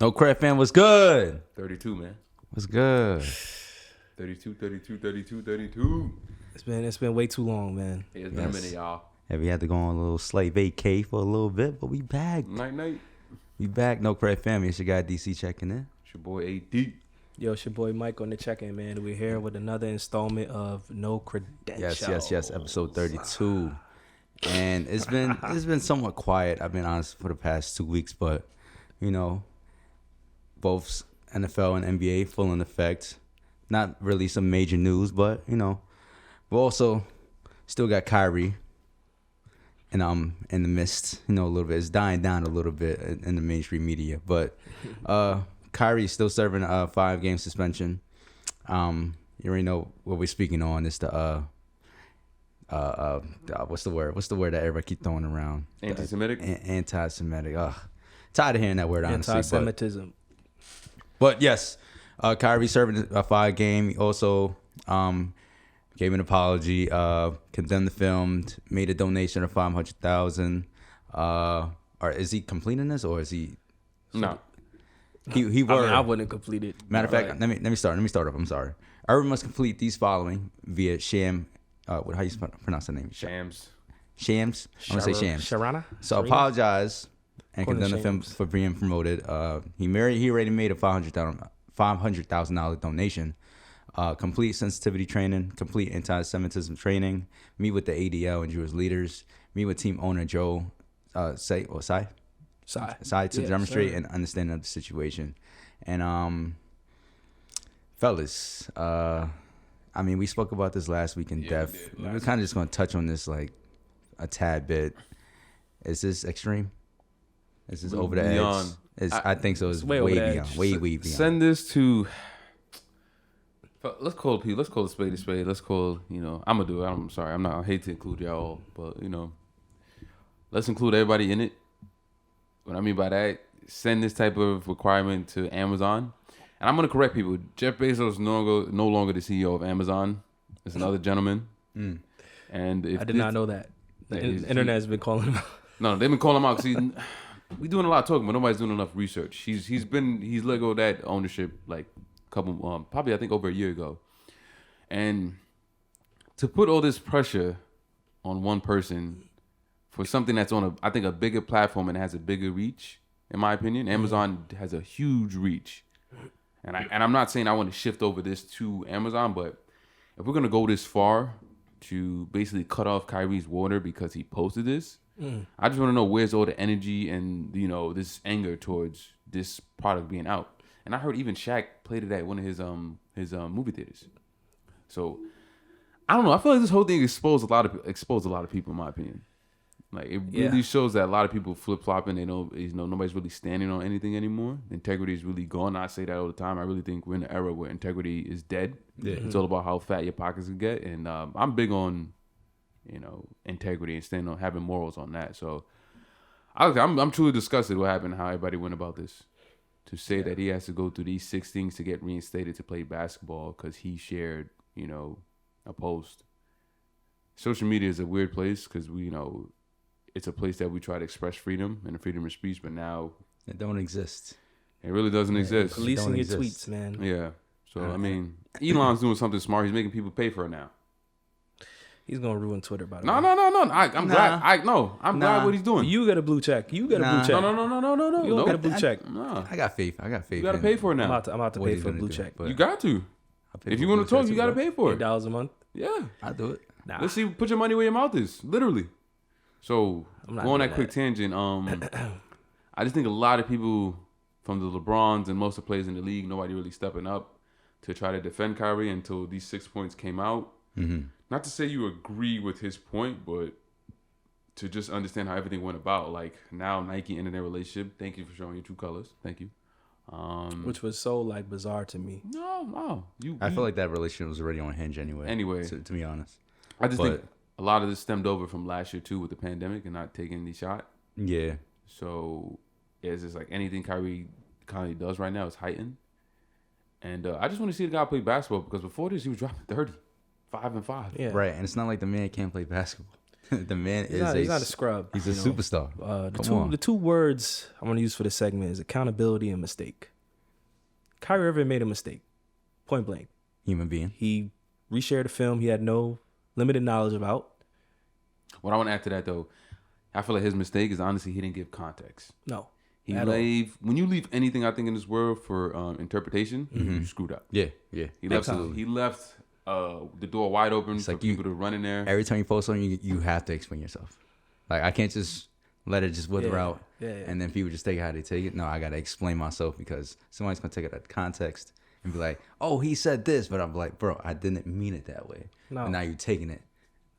No Credit fam, what's good? 32, man. What's good? 32. It's been way too long, man. Yeah, it's been a minute, y'all. Yeah, we had to go on a little slave vacay for a little bit, but we back. Night. We back. No Credit family. It's your guy DC checking in. It's your boy AD. Yo, it's your boy Mike on the check-in, man. We're here with another installment of No Credentials. Yes. Episode 32. And it's been somewhat quiet. I've been honest for the past 2 weeks, but you know, both NFL and NBA full in effect. Not really some major news, but you know, we also still got Kyrie. And I'm in the midst, you know, a little bit. It's dying down a little bit in the mainstream media. But Kyrie is still serving a 5-game suspension. You already know what we're speaking on. It's the what's the word? What's the word that everybody keep throwing around? Anti-Semitic? Anti-Semitic. Tired of hearing that word, honestly. Anti-Semitism. But yes, Kyrie serving a 5-game. He also gave an apology, condemned the film, made a donation of $500,000. Or is he completing this, or is he? No. I wouldn't complete it. Matter of fact, let me start off. I'm sorry. Everyone must complete these following via sham. How you pronounce the name? Shams. Shams. I'm gonna say Shams. Sharana. So apologize and condemn the film for being promoted. He already made a $500,000 donation. Complete sensitivity training, complete anti-Semitism training, meet with the ADL and Jewish leaders, meet with team owner Joe Sai to demonstrate an understanding of the situation. And fellas, I mean, we spoke about this last week in depth. We're kind of just going to touch on this like a tad bit. Is this extreme? Is this over the edge? I think so. It's way beyond. Way beyond. Send this to... Let's call people. Let's call a spade. Let's call, I'm going to do it. I'm sorry. I hate to include y'all, but, let's include everybody in it. What I mean by that, send this type of requirement to Amazon. And I'm going to correct people. Jeff Bezos is no longer the CEO of Amazon. It's another gentleman. And I did not know that. The internet has been calling him out. No, they've been calling him out. See, we doing a lot of talking, but nobody's doing enough research. He's let go of that ownership like probably I think over a year ago. And to put all this pressure on one person for something that's on I think a bigger platform and has a bigger reach, in my opinion. Amazon has a huge reach. And I'm not saying I want to shift over this to Amazon, but if we're gonna go this far to basically cut off Kyrie's water because he posted this, I just want to know where's all the energy and this anger towards this product being out. And I heard even Shaq played it at one of his movie theaters. So I don't know. I feel like this whole thing exposed a lot of people, in my opinion. Like it really shows that a lot of people flip flopping. They know nobody's really standing on anything anymore. Integrity is really gone. I say that all the time. I really think we're in an era where integrity is dead. Yeah. It's all about how fat your pockets can get. And I'm big on integrity and standing on having morals on that. So I'm truly disgusted what happened, how everybody went about this. To say that he has to go through these 6 things to get reinstated to play basketball because he shared, a post. Social media is a weird place because it's a place that we try to express freedom and the freedom of speech, but now it don't exist. It really doesn't exist. Policing your tweets, man. Yeah. So I mean, Elon's doing something smart. He's making people pay for it now. He's gonna ruin Twitter, by the No. way. I'm glad. I'm glad what he's doing. You got a blue check. You got a blue check. No. You don't got a blue check. No. I got faith. You gotta pay for it now. I'm about to pay for a blue check. You got to. If you want to talk, you gotta pay for it. $8 a month. Yeah, I'll do it. Nah. Let's see. Put your money where your mouth is. Literally. So going on that quick tangent. I just think a lot of people from the LeBrons and most of the players in the league, nobody really stepping up to try to defend Kyrie until these 6 points came out. Mm-hmm. Not to say you agree with his point, but to just understand how everything went about. Like now Nike ended their relationship. Thank you for showing your true colors. Thank you. Which was so bizarre to me. No. I feel like that relationship was already on hinge anyway. To be honest. I just think a lot of this stemmed over from last year too with the pandemic and not taking the shot. Yeah. So it's just like anything Kyrie kind of does right now is heightened. And I just want to see the guy play basketball because before this he was dropping 30. 5 and 5. Yeah. Right. And it's not like the man can't play basketball. The man He's not a scrub. He's a superstar. The two words I want to use for the segment is accountability and mistake. Kyrie Irving made a mistake, point blank. Human being. He reshared a film he had no limited knowledge about. What I want to add to that, though, I feel like his mistake is honestly he didn't give context. No. When you leave anything, I think, in this world for interpretation, you screwed up. Yeah. He left the door wide open for people to run in there. Every time you post something, you have to explain yourself. Like, I can't just let it just wither out and then people just take it how they take it. No, I got to explain myself because somebody's going to take it out of context and be like, oh, he said this. But I'm like, bro, I didn't mean it that way. No. And now you're taking it.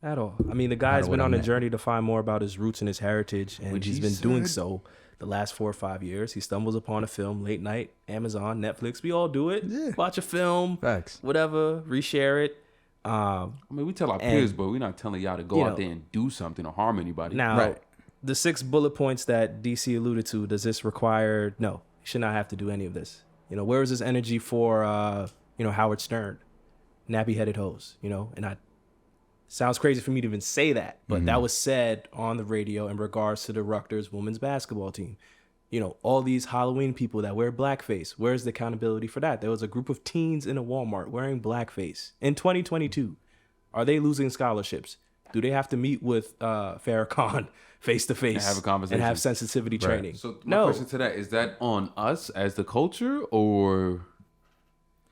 At all. I mean, the guy's been on a journey to find more about his roots and his heritage, and he's been doing so the last 4 or 5 years. He stumbles upon a film, late night, Amazon, Netflix. We all do it. Yeah. Watch a film, facts, whatever, reshare it. I mean, we tell our peers, but we're not telling y'all to go out there and do something or harm anybody. Now, the 6 bullet points that DC alluded to, does this require? No, he should not have to do any of this. Where is this energy for, Howard Stern, nappy-headed hoes, and sounds crazy for me to even say that, but that was said on the radio in regards to the Rutgers women's basketball team. All these Halloween people that wear blackface. Where's the accountability for that? There was a group of teens in a Walmart wearing blackface in 2022. Are they losing scholarships? Do they have to meet with Farrakhan face to face and have a conversation and have sensitivity training? So my question to that is that on us as the culture, or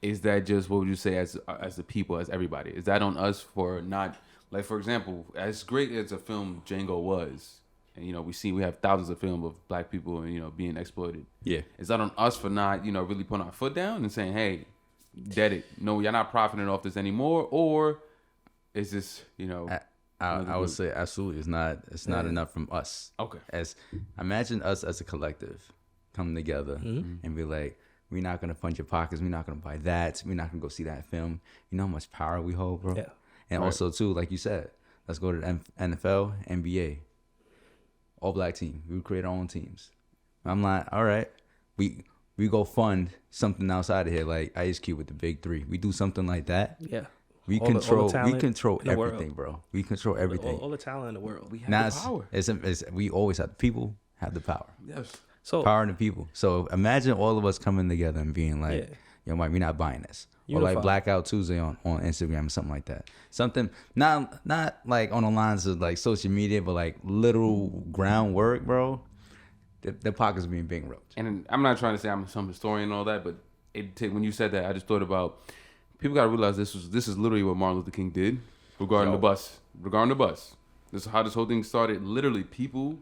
is that just, what would you say, as the people, as everybody? Is that on us for not? Like, for example, as great as a film Django was, and we have thousands of films of black people being exploited. Yeah, is that on us for not really putting our foot down and saying, hey, dead it? No, you're not profiting off this anymore, or is this I would say absolutely. It's not enough from us. Okay, imagine us as a collective coming together and be like, we're not gonna fund your pockets. We're not gonna buy that. We're not gonna go see that film. You know how much power we hold, bro. Yeah. And also, too, like you said, let's go to the NFL, NBA. All black team. We create our own teams. I'm like, all right, we go fund something outside of here, like Ice Cube with the Big Three. We do something like that. Yeah. We control everything, bro. We control everything. All the talent in the world. We have the power. We always have the people have the power. Yes. So power in the people. So imagine all of us coming together and being like, Mike, we're not buying this. Unify. Or like Blackout Tuesday on Instagram or something like that. Something not like on the lines of like social media, but like literal groundwork, bro. The pockets being ripped. And I'm not trying to say I'm some historian and all that, but when you said that, I just thought about, people got to realize this is literally what Martin Luther King did regarding the bus. This is how this whole thing started. Literally,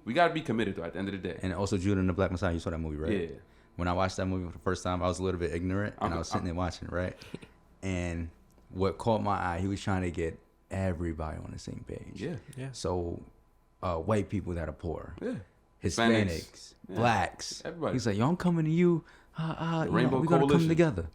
we got to be committed to it at the end of the day. And also Judah and the Black Messiah, you saw that movie, right? Yeah. When I watched that movie for the first time, I was a little bit ignorant, and I was sitting there watching it, right? And what caught my eye, he was trying to get everybody on the same page. Yeah. So, white people that are poor, Hispanics, blacks, everybody. He's like, yo, I'm coming to you. We're gonna come together,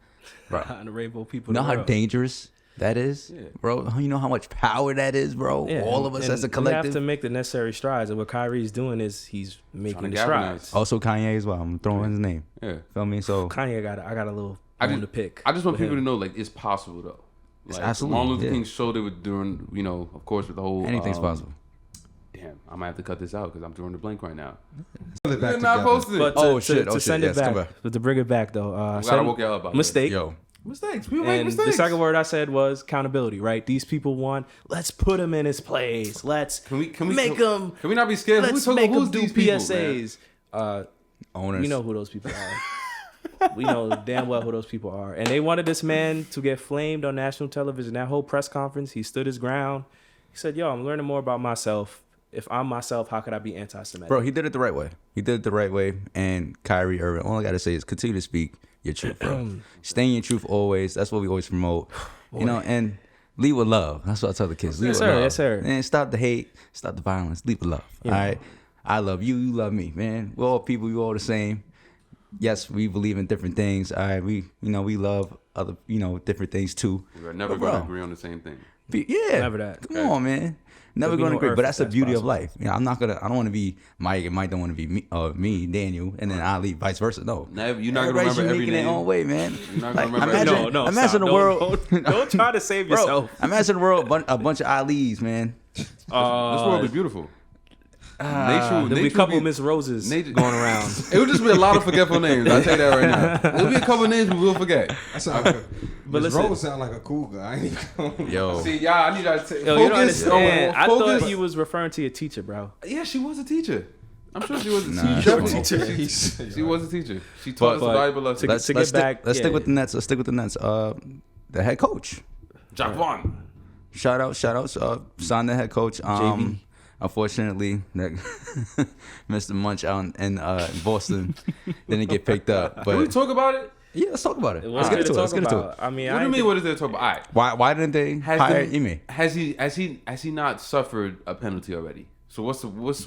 bro. The rainbow people. You know how dangerous that is, bro? You know how much power that is, bro? Yeah, all of us as a collective. We have to make the necessary strides, and what Kyrie's doing is he's making the strides. Also Kanye as well. I'm throwing his name. Yeah, feel me? So Kanye, I got a little bone to pick. I just want people to know, like, it's possible though. Like, absolutely. Martin Luther King showed it during, of course, with the whole anything's possible. Damn, I might have to cut this out because I'm drawing the blank right now. They're not posted. But to send it back, but to bring it back though, gotta woke y'all about mistake. Yo. Mistakes. People make mistakes. The second word I said was accountability, right? These people want, let's put him in his place. Let's make him. Can we not be scared? Let's make him do PSAs. Owners. We know who those people are. We know damn well who those people are. And they wanted this man to get flamed on national television. That whole press conference, he stood his ground. He said, yo, I'm learning more about myself. If I'm myself, how could I be anti-Semitic? Bro, he did it the right way. And Kyrie Irving, all I got to say is continue to speak your truth, bro. Stay in your truth always. That's what we always promote. And lead with love. That's what I tell the kids. Lead with love. Yes, sir. And stop the hate. Stop the violence. Lead with love. Yeah. All right? I love you. You love me, man. We're all people. We're all the same. Yes, we believe in different things. All right? We love other, different things too. We're never going to agree on the same thing. Yeah. Never that. Come on, man. Never going to agree, but that's the beauty of life. I don't want to be Mike, and Mike don't want to be me, Daniel, and then Ali, vice versa. No. You're not going to remember every name. Their own way, man. You're not going to remember imagine the world. Don't try to save yourself. Bro, imagine the world, a bunch of Alis, man. This world is beautiful. There'll be a couple Miss Roses going around. It would just be a lot of forgetful names. I'll tell you that right now. There'll be a couple names we will forget. But Miss Rose sound like a cool guy. Yo. See, y'all, I need y'all to focus. You don't understand. I Focus. thought he was referring to your teacher, bro. Yeah, she was a teacher. I'm sure she was a Nah, teacher. She was a teacher. She taught us a valuable lesson. Let's stick with the Nets. Let's stick with the Nets. The head coach. Jack Vaughn. Shout out. Signed the head coach. JV. Unfortunately, Mr. Munch out in Boston didn't get picked up. But Can we talk about it? yeah, let's talk about it. What's Let's get there into to it. talk about? I mean, What do you mean? What is there to talk about? All right. Why didn't they hire Ime? Has he not suffered a penalty already? So what's wrong with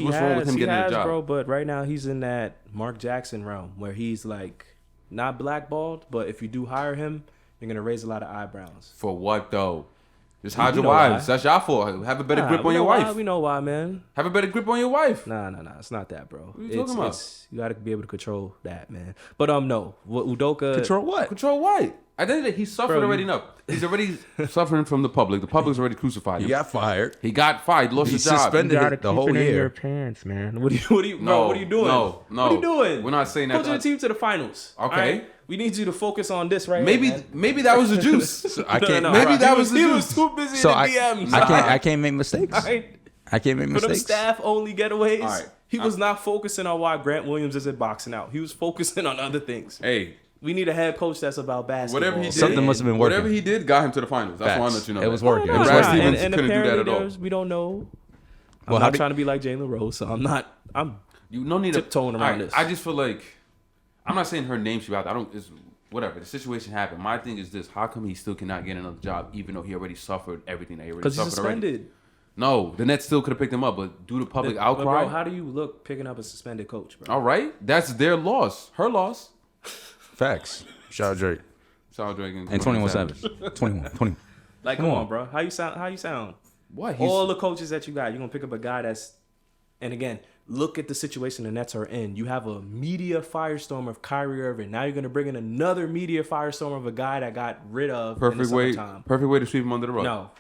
him he getting has, a job? bro, but right now he's in that Mark Jackson realm where he's like not blackballed, but if you do hire him, you're gonna raise a lot of eyebrows. For what though? Just hide You your know wives. why. That's your fault. Have a better grip we on your know why. wife. We know why, man. Have a better grip on your wife. Nah, it's not that, bro. What are you talking about? You got to be able to control that, man. But no, what Udoka Control what? Control what? I think that he suffered Bro, already enough. He's already suffering from the public. The public's already crucified him. He got fired. He got fired. Lost He's his job. suspended it the whole year. pants, man. What are you, bro? What are you doing? No. What are you doing? We're not saying that. Coaching the team to the finals. Okay. all right? We need you to focus on this right Maybe here, man. maybe that was the juice. I can't. Maybe that was the he was juice. too busy So in I the DMs. I can't make mistakes. All right? I can't make For them mistakes. staff only getaways, All right. he was not focusing on why Grant Williams isn't boxing out. He was focusing on other things. Hey, We need a head coach that's about basketball. whatever he did, Something must have been working. Whatever he did got him to the finals. That's why I let you know. It was that. working. No, It was no, Brad no. working. Stevens And couldn't do that apparently at all. we don't know. Well, I'm how not do- trying to be like Jalen Rose, so I'm You no need tiptoeing around this. I just feel like I'm not saying her name should be out there. I don't. It's whatever. The situation happened. My thing is this: how come he still cannot get another job, even though he already suffered everything that he already because he's suffered already? suspended. No, the Nets still could have picked him up, but due to public But, outcry. bro, how do you look picking up a suspended coach, bro? All right, that's their loss. Her loss. Facts. Shout out Drake. Shout out Drake And 21 Savage. 21. Like, come on, bro. How you sound? What? All the coaches that you got, you're gonna pick up a guy that's. And again, look at the situation the Nets are in. You have a media firestorm of Kyrie Irving. Now you're gonna bring in another media firestorm of a guy that got rid of in the perfect way. summertime. Perfect way to sweep him under the rug. No,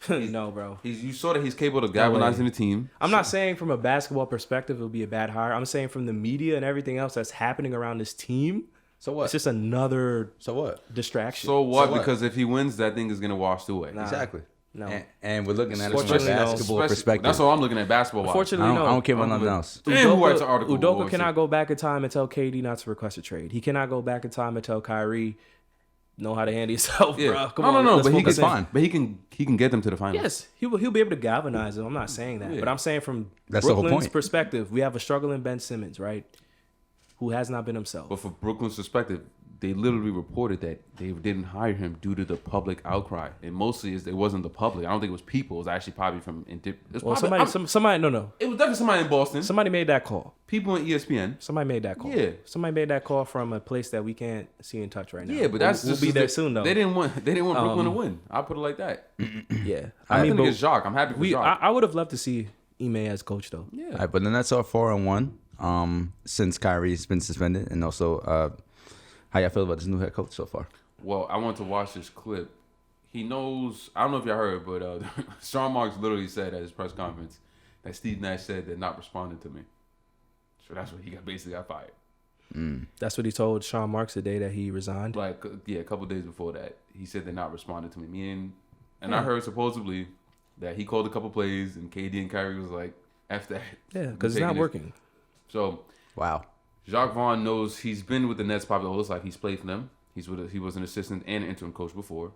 no, bro. You saw that he's capable of galvanizing the team. I'm not saying from a basketball perspective it'll be a bad hire. I'm saying from the media and everything else that's happening around this team, So what? it's just another So what? distraction. So what? So what? Because if he wins, that thing is gonna wash away. Nah. Exactly. No. And we're looking at it from a Unfortunately, no. basketball Especially- perspective. That's all I'm looking at basketball wise. Unfortunately, no. I don't care about nothing else. And who writes the article? Udoka cannot go back in time and tell KD not to request a trade. He cannot go back in time and tell Kyrie know how to handle yourself, Yeah. bro. Come no, on, no, let's but he focus can in. fine. But he can get them to the finals. Yes, he'll be able to galvanize them. I'm not saying that, Yeah. but I'm saying from That's the whole Brooklyn's point. perspective, we have a struggling Ben Simmons, right, who has not been himself. But from Brooklyn's perspective, they literally reported that they didn't hire him due to the public outcry, and mostly it wasn't the public. I don't think it was people. It was actually probably from. Well, somebody, no, It was definitely somebody in Boston. somebody made that call. People in ESPN. Somebody made that call. Yeah. Somebody made that call from a place that we can't see and touch right now. Yeah, but that's we'll just be there soon though. They didn't want Brooklyn to win. I'll put it like that. Yeah, I mean, think but it's Jacques. I'm happy for Jacques. I would have loved to see Ime as coach though. Yeah. All right, but the Nets are 4-1 since Kyrie's been suspended, and also how y'all feel about this new head coach so far? Well, I want to watch this clip. He knows. I don't know if y'all heard, but Sean Marks literally said at his press conference that Steve Nash said they're not responding to me. So that's what he basically got fired. That's what he told Sean Marks the day that he resigned. Like a couple days before that, he said they're not responding to me. And I heard supposedly that he called a couple plays, and KD and Kyrie was like, "F that." Yeah, because it's not working. So Wow. Jacques Vaughn knows he's been with the Nets probably all his life. He's played for them. He was an assistant and an interim coach before,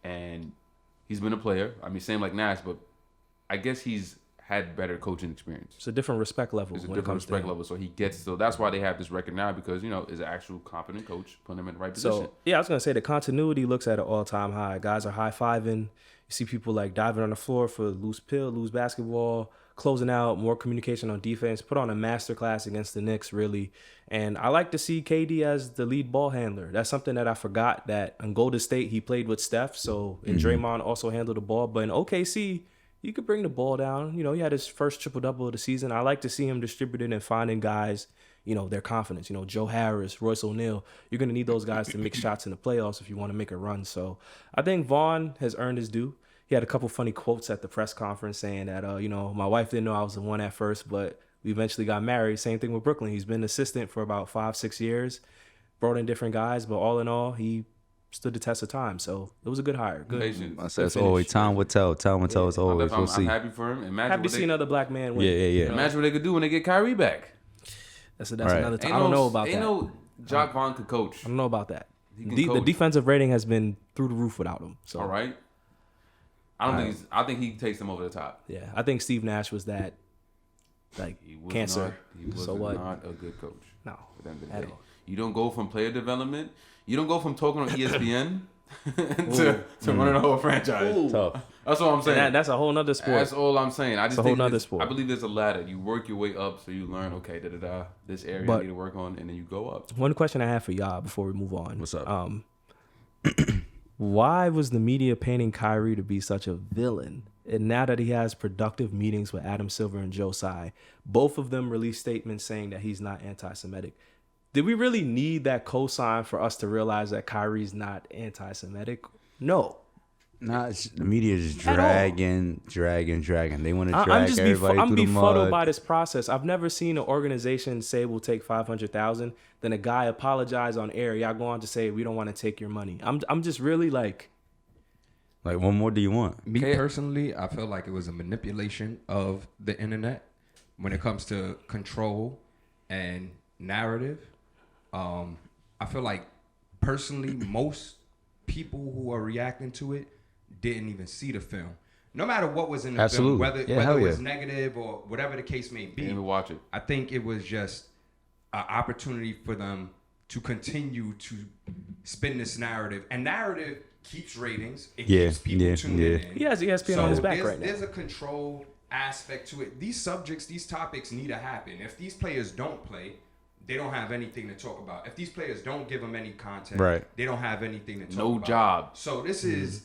and he's been a player. I mean, same like Nash, but I guess he's had better coaching experience. It's a different respect level. It's a when it different comes to respect him. level, so he gets. So that's why they have this record now, because is an actual competent coach, putting him in the right position. So yeah, I was gonna say the continuity looks at an all-time high. Guys are high-fiving. You see people like diving on the floor for loose basketball, closing out, more communication on defense. Put on a masterclass against the Knicks, really. And I like to see KD as the lead ball handler. That's something that I forgot that in Golden State he played with Steph, so and Draymond also handled the ball. But in OKC, he could bring the ball down. He had his first triple-double of the season. I like to see him distributing and finding guys, their confidence. Joe Harris, Royce O'Neal. You're going to need those guys to make shots in the playoffs if you want to make a run. So I think Vaughn has earned his due. he had a couple funny quotes at the press conference saying that, my wife didn't know I was the one at first, but we eventually got married. Same thing with Brooklyn. He's been assistant for about 5-6 years, brought in different guys, but all in all, he stood the test of time. So it was a good hire. Good. I said, it's always time will tell. Time will tell as always. We'll see. I'm happy for him. Imagine Happy to see another black man win. Yeah. Imagine what they could do when they get Kyrie back. That's another time. I don't know about that. Ain't no Jock Vaughn could coach. I don't know about that. The defensive rating has been through the roof without him. So all right. I think he takes them over the top. Yeah, I think Steve Nash was that, like, cancer. He was so what? Not a good coach. No, at the end of the at day. all. You don't go from player development. You don't go from talking on ESPN to running a whole franchise. Tough. That's what I'm saying. That's a whole nother sport. That's all I'm saying. I just a think whole nother sport. I believe there's a ladder. You work your way up, so you learn. Okay, this area I need to work on, and then you go up. One question I have for y'all before we move on. What's up? Why was the media painting Kyrie to be such a villain? And now that he has productive meetings with Adam Silver and Joe Tsai, both of them released statements saying that he's not anti-Semitic. Did we really need that cosign for us to realize that Kyrie's not anti-Semitic? No. Nah, the media is dragging. They want to drag everybody I'm through the mud. befuddled by this process. I've never seen an organization say we'll take $500,000, then a guy apologize on air. Y'all go on to say we don't want to take your money. I'm just really like. Like, what more do you want? Me personally, I feel like it was a manipulation of the internet when it comes to control and narrative. I feel like personally, most people who are reacting to it didn't even see the film. No matter what was in the film, whether it was negative or whatever the case may be. Didn't even watch it. I think it was just an opportunity for them to continue to spin this narrative. And narrative keeps ratings. It keeps people tuning in. He has ESPN on his back right now. There's a control aspect to it. These subjects, these topics need to happen. If these players don't play, they don't have anything to talk about. If these players don't give them any content, they don't have anything to talk about. No job. So this is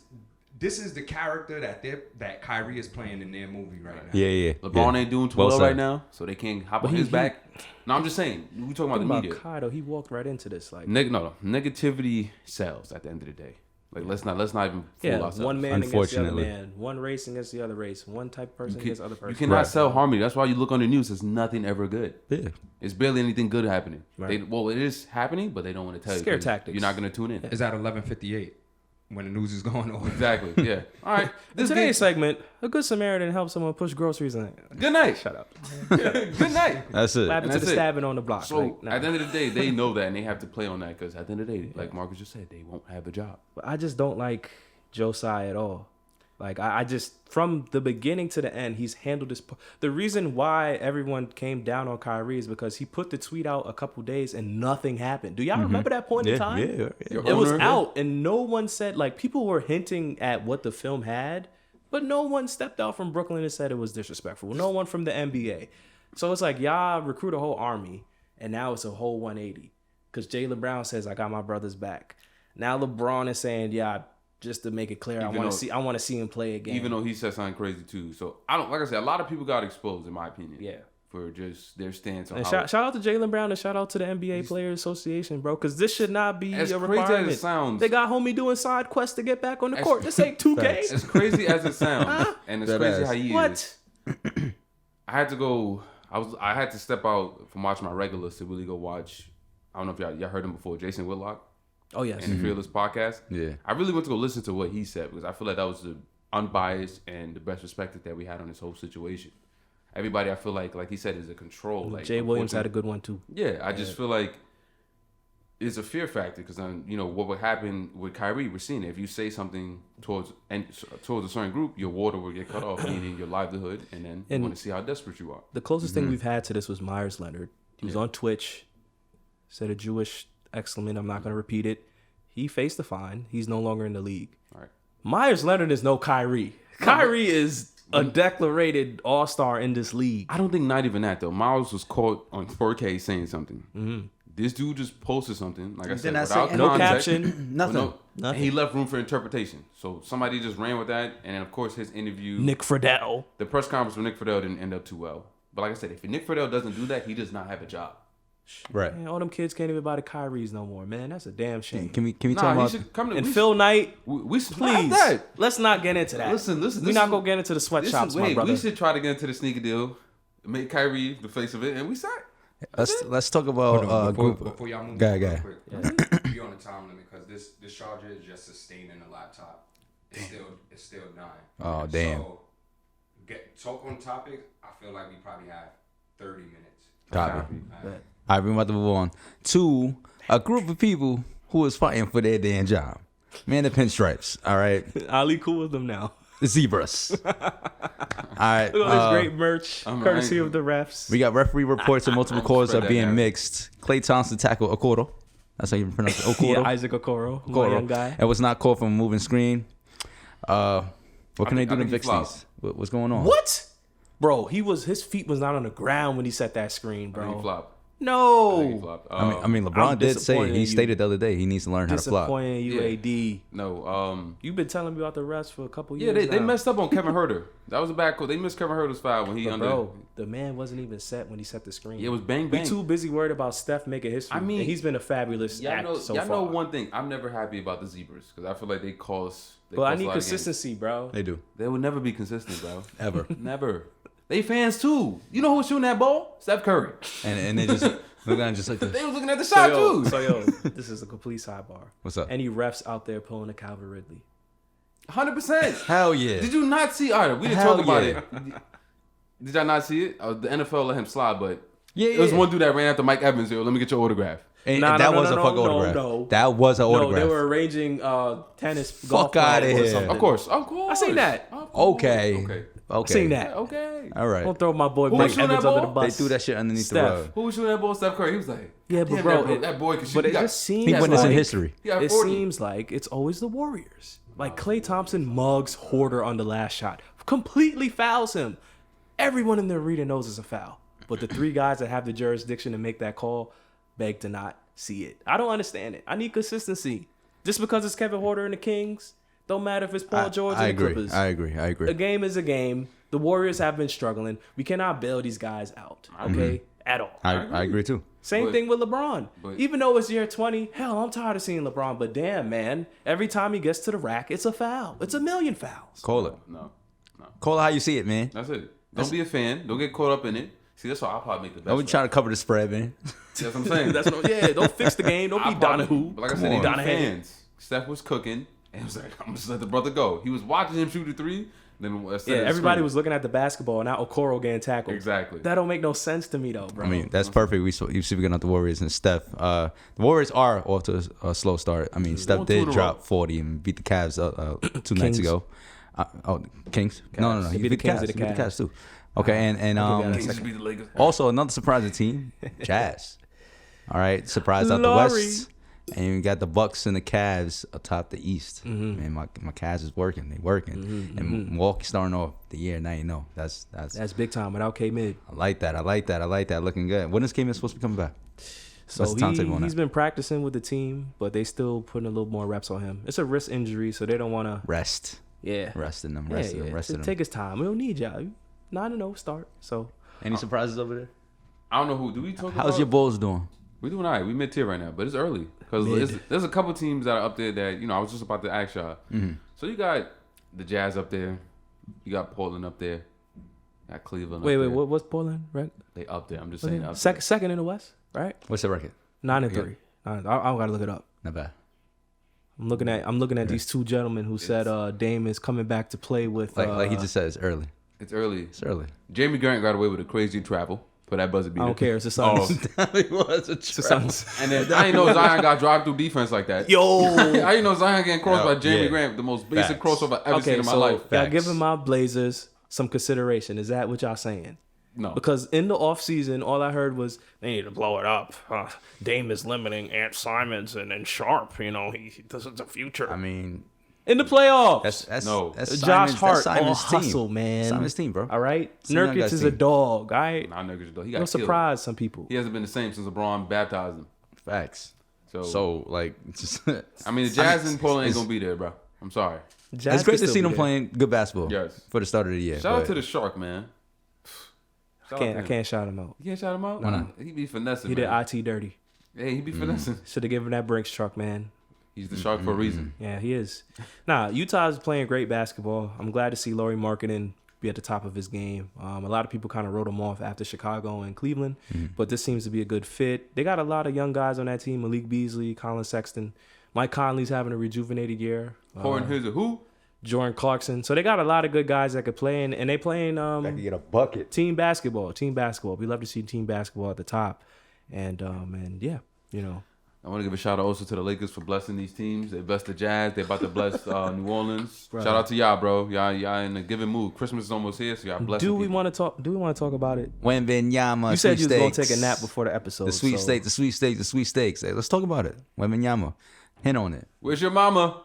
the character that Kyrie is playing in their movie right now. Yeah. LeBron ain't doing too well right now, so they can't hop on his back. No, I'm just saying. We talking about the media. Kyle, he walked right into this. Like, negativity sells at the end of the day. Like, let's not even fool ourselves. One man against the other man, one race against the other race, one type of person against the other person. You cannot sell harmony. That's why you look on the news. There's nothing ever good. Yeah. It's barely anything good happening. Right. It is happening, but they don't want to tell you. Scare tactics. You're not going to tune in. It's at 11:58 when the news is going on. Exactly. Yeah. All right. In today's segment, a good Samaritan helps someone push groceries in. Good night. Shut up. Good night. That's it. What happened to the stabbing on the block? So at the end of the day, they know that, and they have to play on that because at the end of the day, like Marcus just said, they won't have a job. But I just don't like Joe Tsai at all. Like, I just, from the beginning to the end, he's handled this. The reason why everyone came down on Kyrie is because he put the tweet out a couple days and nothing happened. Do y'all remember that point in time? Yeah. It was out and no one said, like, people were hinting at what the film had, but no one stepped out from Brooklyn and said it was disrespectful. No one from the NBA. So it's like, y'all recruit a whole army and now it's a whole 180 because Jaylen Brown says, I got my brother's back. Now LeBron is saying, just to make it clear, I want to see him play again. Even though he said something crazy too. So like I said, a lot of people got exposed in my opinion. Yeah. For just their stance on and shout out to Jaylen Brown and shout out to the NBA Players Association, bro, because this should not be a requirement. Crazy as it sounds, they got homie doing side quests to get back on the court. This ain't 2K. As crazy as it sounds, and it's crazy how he is. I had to go. I had to step out from watching my regulars to really go watch. I don't know if y'all heard him before, Jason Whitlock. Oh yes, and the Fearless podcast. Yeah, I really went to go listen to what he said because I feel like that was the unbiased and the best perspective that we had on this whole situation. Everybody, I feel like he said, is a control. Like Jay Williams had a good one too. Yeah, I just feel like it's a fear factor because what would happen with Kyrie, we're seeing it. If you say something towards a certain group, your water will get cut off, meaning your livelihood, and then you want to see how desperate you are. The closest thing we've had to this was Myers Leonard. He was on Twitch, said a Jewish exclamation. I'm not going to repeat it. He faced the fine. He's no longer in the league. All right. Myers Leonard is no Kyrie. Kyrie is a declarated all-star in this league. I don't think not even that, though. Miles was caught on 4K saying something. Mm-hmm. This dude just posted something, like I said, without no context, caption, nothing. He left room for interpretation. So somebody just ran with that. And then, of course, his interview. Nick Friedel. The press conference with Nick Friedel didn't end up too well. But like I said, if Nick Friedel doesn't do that, he does not have a job. Right. Man, all them kids can't even buy the Kyries no more, man. That's a damn shame. Can we talk Nah, he about? should come to. And we Phil Knight, we should please, that. let's not get into that. Listen. We're this not is- gonna get into the sweatshops, my brother. We should try to get into the sneaker deal, make Kyrie the face of it, and we set. Let's talk about Hold on, group. before y'all move Go on ahead. real quick, be on the time limit because this charger is just sustaining the laptop. It's still 9. Oh, damn. So talk on topic. I feel like we probably have 30 minutes. Copy. All right. All right, we're about to move on to a group of people who is fighting for their damn job. Man, the pinstripes. All right, Ali cool with them now. the zebras. All right, Look at this great merch, I'm courtesy angry. of the refs. we got referee reports of multiple calls spread are that being narrative. mixed. Klay Thompson tackled Okoro. That's how you pronounce it. Okoro. Yeah, Isaac Okoro, my Okoro. young guy. It was not called from a moving screen. What can they do to think he fix flopped. these? What's going on? What? Bro, his feet was not on the ground when he set that screen, I think he bro. flopped. I think he No. flopped. I mean, LeBron I'm did say disappointed in he you. stated the other day he needs to learn how to flop. Disappointing in you, Yeah. AD. No. You've been telling me about the refs for a couple Yeah, years they now. messed up on Kevin Herter. That was a bad call. They missed Kevin Herter's foul when he But under. bro, the man wasn't even set when he set the screen. Yeah, it was bang We bang. too busy worried about Steph making history. I mean, and he's been a fabulous act so y'all far. know one thing. I'm never happy about the zebras because I feel like they cause. But I cost a need lot of games. consistency, bro. They do They will never be consistent, bro. ever, Never. They fans too. You know who's shooting that ball? Steph Curry. and they just look at just like this. They was looking at the shot too. This is a complete sidebar. What's up? Any refs out there pulling a Calvin Ridley? 100%. Hell yeah! Did you not see? All right, we didn't Hell talk about yeah. it. Did y'all not see it? The NFL let him slide, but Yeah, it was yeah. one dude that ran after Mike Evans. Yo, let me get your autograph. And Nah, that no, was no, a no, fuck no, autograph. no. That was an No, autograph. they were arranging tennis. Fuck golf outta clubs or here. something. Of course. I seen that. Okay. Okay. Okay. Seen that. Okay. All right. Don't throw my boy Who Mike was shooting Evans that under the ball? They bus. threw that shit underneath Steph. the rug. Who was shooting that ball? Steph Curry. He was like, Yeah, but "Damn, bro, that boy can shoot." But He it got- just seems He witnessed in like history. He got it 40. seems like it's always the Warriors. Like Klay Thompson mugs Hoarder on the last shot, completely fouls him. Everyone in the arena knows it's a foul, but the three guys that have the jurisdiction to make that call beg to not see it. I don't understand it. I need consistency. Just because it's Kevin Hoarder and the Kings, don't matter if it's Paul George I and the agree. Clippers. I agree. I A agree. game is a game. The Warriors have been struggling. We cannot bail these guys out, okay? At all. I agree too. Same But- thing with LeBron. but- Even though it's year 20, hell, I'm tired of seeing LeBron. But damn, man, every time he gets to the rack, it's a foul. It's a million fouls. Call it. No. Call it how you see it, man. That's it. Don't be a fan. Don't get caught up in it. See, that's why I'll probably make the best. Don't be ref. trying to cover the spread, man. That's what I'm saying. That's no, yeah. Don't fix the game. Don't be I probably- Donahue. But like I Come said, they on. be Donahue. fans. Steph was cooking, and he was like, "I'm just let the brother go." He was watching him shoot the three. Then Yeah, everybody was looking at the basketball, and now Okoro getting tackled. Exactly. That don't make no sense to me though, bro. I mean, that's perfect. You see, we got the Warriors and Steph. The Warriors are off to a slow start. I mean, Steph Going two did in a drop row. 40 and beat the Cavs 2 nights Kings. ago. Kings? No. He He beat beat the Kings the to the Cavs. He beat the Cavs. Cavs too. Okay, and I'll give Kings that should be the Lakers. also another surprising team, Jazz. All right, surprise out the Laurie. West. And you got the Bucks and the Cavs atop the East. Mm-hmm. Man, my Cavs is working. They working. And Milwaukee starting off the year. Now you know. That's That's big time without K-Mid. I like that. I like that. Looking good. When is K-Mid supposed to be coming back? So What's the timetable on he's that? been practicing with the team, but they still putting a little more reps on him. It's a wrist injury, so they don't want to. Rest. Yeah. Resting them. Yeah, Resting yeah. them. Resting them. Take his time. We don't need y'all. 9-0 start. So Any surprises over there? I don't know who. Do we talk about? How's your Bulls doing? We doing all right. We mid tier right now, but it's early because there's a couple teams that are up there that I was just about to ask y'all. Mm-hmm. So you got the Jazz up there, you got Portland up there, you got Cleveland. wait, up there. what's Portland? Right? They up there. I'm just saying. Up Second in the West, right? What's the record? 9-3. I don't gotta look it up. Not bad. I'm looking at these two gentlemen who said Dame is coming back to play with. Like he just said, it's early. It's early. It's early. Jamie Grant got away with a crazy travel for that buzzer beater. I don't care. It's the Suns. It was a It's the Suns. And then I didn't know Zion got drive through defense like that. Yo. I didn't know Zion getting crossed by Jamie Yeah. Grant, the most basic Facts. crossover I've ever seen Okay, in my so life. y'all Facts. giving my Blazers some consideration. Is that what y'all saying? No. Because in the offseason, all I heard was they need to blow it up. Dame is limiting Ant Simons and Sharp. This is the future. Um, I mean, in the playoffs, that's No. That's Josh Simon's, Hart that's Simon's all team. hustle, man. Simon's team, bro. All right, Some young Nurkic guys is a team. dog. All right, Nah, niggas, though. He got no killed. surprise. Some people. He hasn't been the same since LeBron baptized him. Facts. So, So like, just, I mean, the Jazz and Portland ain't it's- gonna be there, bro. I'm sorry. Jazz it's great could to still see be them there. playing good basketball. Yes. For the start of the year. Shout out but to the Shark, man. I can't shout him out. You can't shout him out? Why not? He be finessing, He did man. IT dirty. Hey, he be finessing. Should have given that Brinks truck, man. He's the shark for a reason. Yeah, he is. Nah, Utah's playing great basketball. I'm glad to see Lauri Markkanen be at the top of his game. A lot of people kind of wrote him off after Chicago and Cleveland, but this seems to be a good fit. They got a lot of young guys on that team: Malik Beasley, Colin Sexton, Mike Conley's having a rejuvenated year. Pouring his who? Jordan Clarkson. So they got a lot of good guys that could play, and they playing I can get a bucket. team basketball. Team basketball. We love to see team basketball at the top, and yeah, you know. I want to give a shout out also to the Lakers for blessing these teams. They blessed the Jazz. They about to bless New Orleans. Right. Shout out to y'all, bro. Y'all in a giving mood. Christmas is almost here, so y'all blessing Do we people. want to talk about it? Wembanyama. You said you was gonna take a nap before the episode. The sweepstakes. Hey, let's talk about it. Wembanyama. Hint on it. Where's your mama?